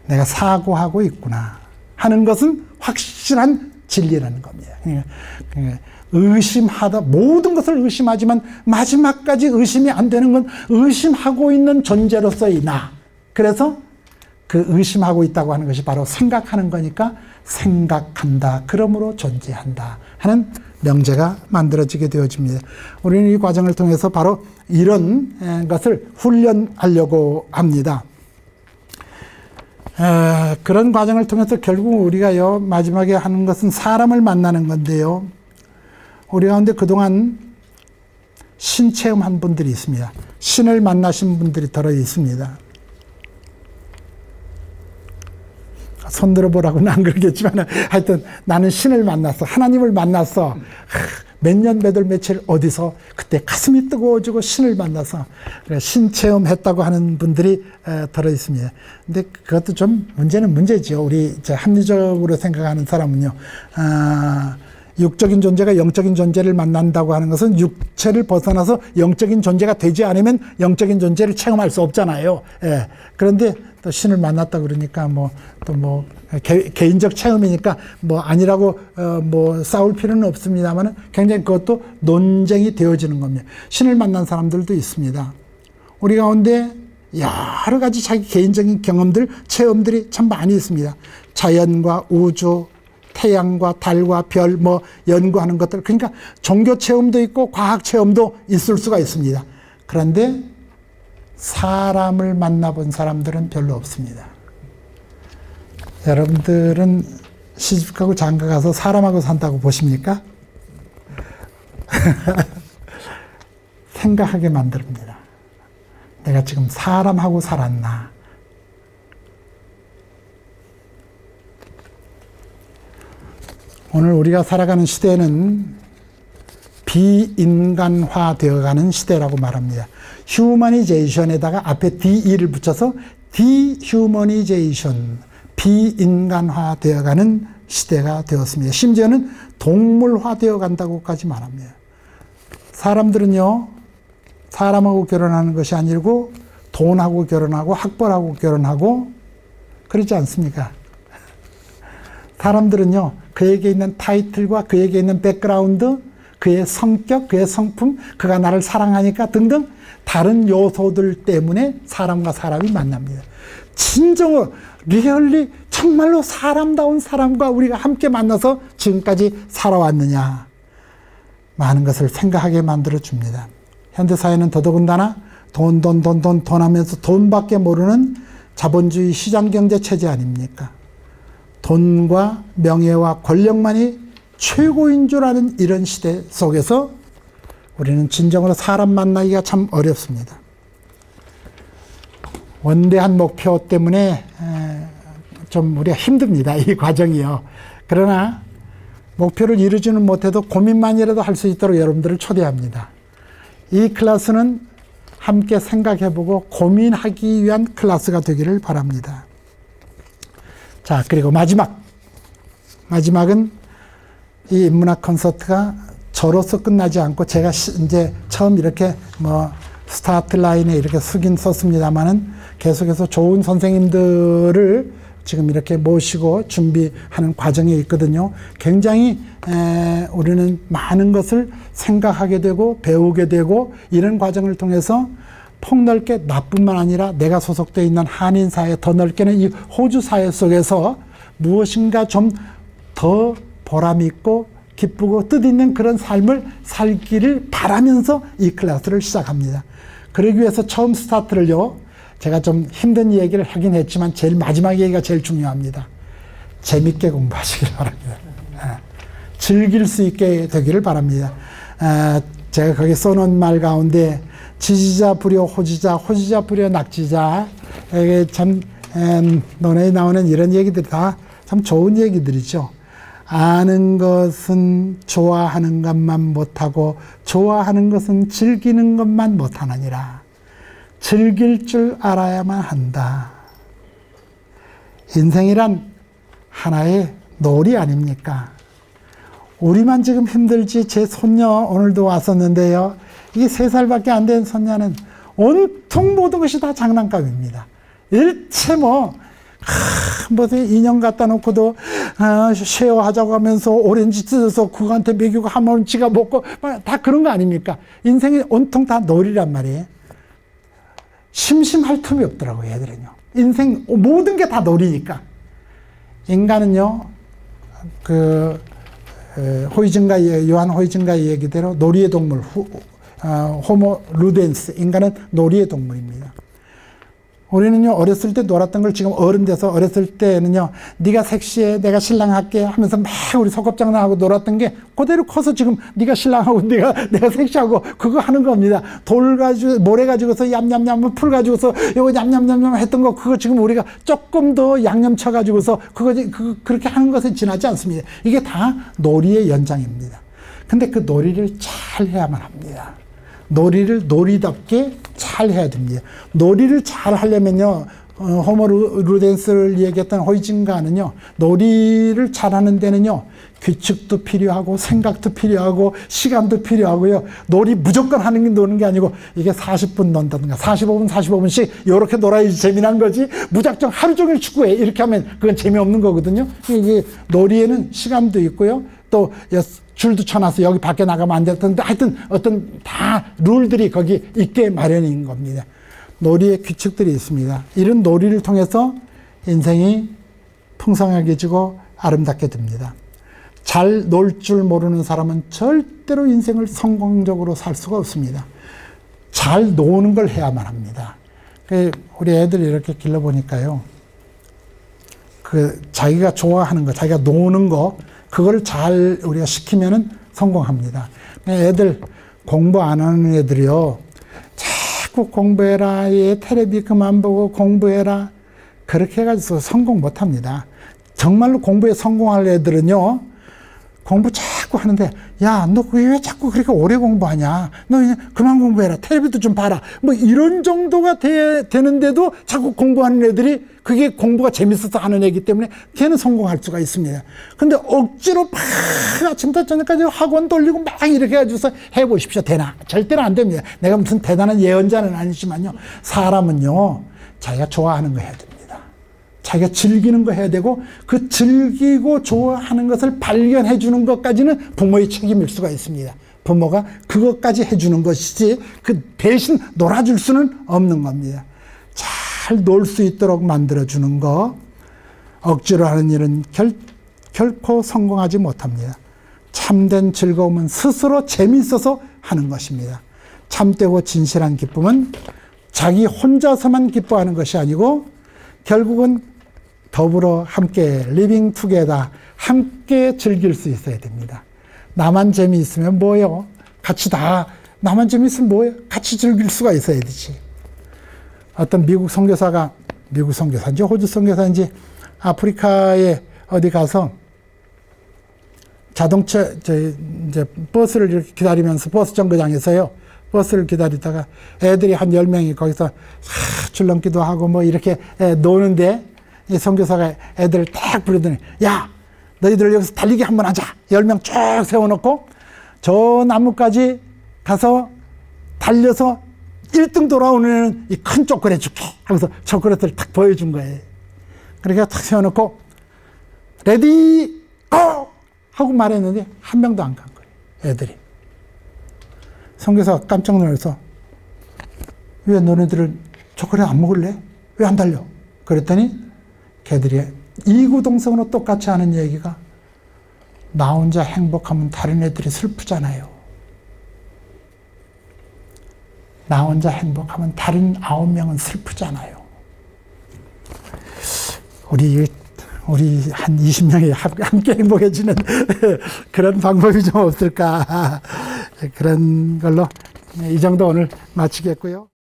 내가 사고하고 있구나 하는 것은 확실한 진리라는 겁니다. 그러니까 의심하다, 모든 것을 의심하지만 마지막까지 의심이 안 되는 건 의심하고 있는 존재로서의 나. 그래서 그 의심하고 있다고 하는 것이 바로 생각하는 거니까 생각한다. 그러므로 존재한다. 하는 명제가 만들어지게 되어집니다. 우리는 이 과정을 통해서 바로 이런 것을 훈련하려고 합니다. 그런 과정을 통해서 결국 우리가요, 마지막에 하는 것은 사람을 만나는 건데요. 우리 가운데 그동안 신 체험한 분들이 있습니다. 신을 만나신 분들이 들어 있습니다. 손들어 보라고는 안 그러겠지만 하여튼 나는 신을 만났어. 하나님을 만났어. 몇 년, 몇 월, 며칠 어디서 그때 가슴이 뜨거워지고 신을 만나서 신 체험했다고 하는 분들이 들어 있습니다. 근데 그것도 좀 문제는 문제죠. 우리 이제 합리적으로 생각하는 사람은요. 육적인 존재가 영적인 존재를 만난다고 하는 것은 육체를 벗어나서 영적인 존재가 되지 않으면 영적인 존재를 체험할 수 없잖아요. 예. 그런데 또 신을 만났다 그러니까 개인적 체험이니까 아니라고 싸울 필요는 없습니다만 굉장히 그것도 논쟁이 되어지는 겁니다. 신을 만난 사람들도 있습니다. 우리 가운데 여러 가지 자기 개인적인 경험들, 체험들이 참 많이 있습니다. 자연과 우주, 태양과 달과 별 연구하는 것들, 그러니까 종교 체험도 있고 과학 체험도 있을 수가 있습니다. 그런데 사람을 만나본 사람들은 별로 없습니다. 여러분들은 시집가고 장가가서 사람하고 산다고 보십니까? 생각하게 만듭니다. 내가 지금 사람하고 살았나? 오늘 우리가 살아가는 시대는 비인간화 되어가는 시대라고 말합니다. 휴머니제이션에다가 앞에 DE를 붙여서 디휴머니제이션, 비인간화 되어가는 시대가 되었습니다. 심지어는 동물화 되어간다고까지 말합니다. 사람들은요, 사람하고 결혼하는 것이 아니고 돈하고 결혼하고 학벌하고 결혼하고 그렇지 않습니까? 사람들은요, 그에게 있는 타이틀과 그에게 있는 백그라운드, 그의 성격, 그의 성품, 그가 나를 사랑하니까 등등 다른 요소들 때문에 사람과 사람이 만납니다. 진정으로 리얼리 정말로 사람다운 사람과 우리가 함께 만나서 지금까지 살아왔느냐, 많은 것을 생각하게 만들어줍니다. 현대사회는 더더군다나 돈 하면서 돈밖에 모르는 자본주의 시장경제 체제 아닙니까? 돈과 명예와 권력만이 최고인 줄 아는 이런 시대 속에서 우리는 진정으로 사람 만나기가 참 어렵습니다. 원대한 목표 때문에 좀 우리가 힘듭니다. 이 과정이요. 그러나 목표를 이루지는 못해도 고민만이라도 할 수 있도록 여러분들을 초대합니다. 이 클래스는 함께 생각해보고 고민하기 위한 클래스가 되기를 바랍니다. 자, 그리고 마지막은 이 인문학 콘서트가 저로서 끝나지 않고 제가 이제 처음 이렇게 스타트 라인에 이렇게 쓰긴 썼습니다만은 계속해서 좋은 선생님들을 지금 이렇게 모시고 준비하는 과정에 있거든요. 굉장히 우리는 많은 것을 생각하게 되고 배우게 되고 이런 과정을 통해서 폭넓게 나뿐만 아니라 내가 소속되어 있는 한인사회, 더 넓게는 이 호주사회 속에서 무엇인가 좀 더 보람있고 기쁘고 뜻있는 그런 삶을 살기를 바라면서 이 클래스를 시작합니다. 그러기 위해서 처음 스타트를요, 제가 좀 힘든 얘기를 하긴 했지만 제일 마지막 얘기가 제일 중요합니다. 재밌게 공부하시길 바랍니다. 즐길 수 있게 되기를 바랍니다. 제가 거기 써놓은 말 가운데 지지자 부려 호지자, 호지자 부려 낙지자, 이게 참 논에 나오는 이런 얘기들이 다 참 좋은 얘기들이죠. 아는 것은 좋아하는 것만 못하고 좋아하는 것은 즐기는 것만 못하느니라. 즐길 줄 알아야만 한다. 인생이란 하나의 놀이 아닙니까? 우리만 지금 힘들지 제 손녀 오늘도 왔었는데요. 이게 3살밖에 안 된 손녀는 온통 모든 것이 다 장난감입니다. 일체 무슨 인형 갖다 놓고도 쉐어하자고 하면서 오렌지 뜯어서 그거한테 먹이고 하면 지가 먹고 다 그런 거 아닙니까? 인생이 온통 다 놀이란 말이에요. 심심할 틈이 없더라고요, 얘들은요. 인생 모든 게 다 놀이니까. 인간은요, 요한 호이징가의 얘기대로 놀이의 동물, 호모 루덴스, 인간은 놀이의 동물입니다. 우리는요, 어렸을 때 놀았던 걸 지금 어른 돼서 어렸을 때는요, 네가 섹시해, 내가 신랑 할게 하면서 막 우리 소꿉장난하고 놀았던 게 그대로 커서 지금 네가 신랑하고 내가 섹시하고 그거 하는 겁니다. 돌 가지고, 모래 가지고서 얌얌얌, 풀 가지고서 요거 얌얌얌얌 했던 거 그거 지금 우리가 조금 더 양념 쳐가지고서 그렇게 하는 것에 지나지 않습니다. 이게 다 놀이의 연장입니다. 근데 그 놀이를 잘 해야만 합니다. 놀이를 놀이답게 잘 해야 됩니다. 놀이를 잘 하려면요, 호모 루덴스를 얘기했던 호이징가는요, 놀이를 잘하는 데는요, 규칙도 필요하고 생각도 필요하고 시간도 필요하고요. 놀이 무조건 노는 게 아니고 이게 40분 논다든가 45분씩 이렇게 놀아야지 재미난 거지, 무작정 하루 종일 축구해 이렇게 하면 그건 재미없는 거거든요. 이게 놀이에는 시간도 있고요. 또 줄도 쳐놔서 여기 밖에 나가면 안 됐던데 하여튼 어떤 다 룰들이 거기 있게 마련인 겁니다. 놀이의 규칙들이 있습니다. 이런 놀이를 통해서 인생이 풍성하게지고 아름답게 됩니다. 잘 놀 줄 모르는 사람은 절대로 인생을 성공적으로 살 수가 없습니다. 잘 노는 걸 해야만 합니다. 우리 애들 이렇게 길러보니까요, 자기가 좋아하는 거, 자기가 노는 거, 그걸 잘 우리가 시키면은 성공합니다. 애들 공부 안 하는 애들이요, 자꾸 공부해라, 텔레비 그만 보고 공부해라, 그렇게 해가지고 성공 못 합니다. 정말로 공부에 성공할 애들은요, 공부 자꾸 하는데, 야, 너 왜 자꾸 그렇게 오래 공부하냐? 너 그냥 그만 공부해라. 텔레비도 좀 봐라. 뭐 이런 정도가 되는데도 자꾸 공부하는 애들이 그게 공부가 재밌어서 하는 애기 때문에 걔는 성공할 수가 있습니다. 근데 억지로 막 아침부터 저녁까지 학원 돌리고 막 이렇게 해가지고서 해보십시오. 되나? 절대로 안 됩니다. 내가 무슨 대단한 예언자는 아니지만요. 사람은요, 자기가 좋아하는 거 해야 됩니다. 자기가 즐기는 거 해야 되고, 그 즐기고 좋아하는 것을 발견해 주는 것까지는 부모의 책임일 수가 있습니다. 부모가 그것까지 해주는 것이지 그 대신 놀아줄 수는 없는 겁니다. 잘 놀 수 있도록 만들어주는 거, 억지로 하는 일은 결코 성공하지 못합니다. 참된 즐거움은 스스로 재미있어서 하는 것입니다. 참되고 진실한 기쁨은 자기 혼자서만 기뻐하는 것이 아니고 결국은 더불어 함께 리빙 투게더, 함께 즐길 수 있어야 됩니다. 나만 재미있으면 뭐예요? 나만 재미있으면 뭐예요? 같이 즐길 수가 있어야 되지. 어떤 미국 선교사인지 호주 선교사인지 아프리카에 어디 가서 이제 버스를 이렇게 기다리면서 버스 정거장에서요, 버스를 기다리다가 애들이 한 10명이 거기서 줄넘기도 하고 뭐 이렇게 노는데, 이 선교사가 애들을 딱 부르더니, 야, 너희들 여기서 달리기 한번 하자. 10명 쭉 세워놓고 저 나무까지 가서 달려서 1등 돌아오는 애는 이 큰 초콜릿 줄게 하면서 초콜릿을 탁 보여준 거예요. 그러니까 탁 세워놓고 레디 고! 하고 말했는데 한 명도 안 간 거예요, 애들이. 선교사가 깜짝 놀라서, 왜 너네들은 초콜릿 안 먹을래? 왜 안 달려? 그랬더니 걔들이 이구동성으로 똑같이 하는 얘기가, 나 혼자 행복하면 다른 애들이 슬프잖아요. 나 혼자 행복하면 다른 9명은 슬프잖아요. 우리 한 20명이 함께 행복해지는 그런 방법이 좀 없을까. 그런 걸로 이 정도 오늘 마치겠고요.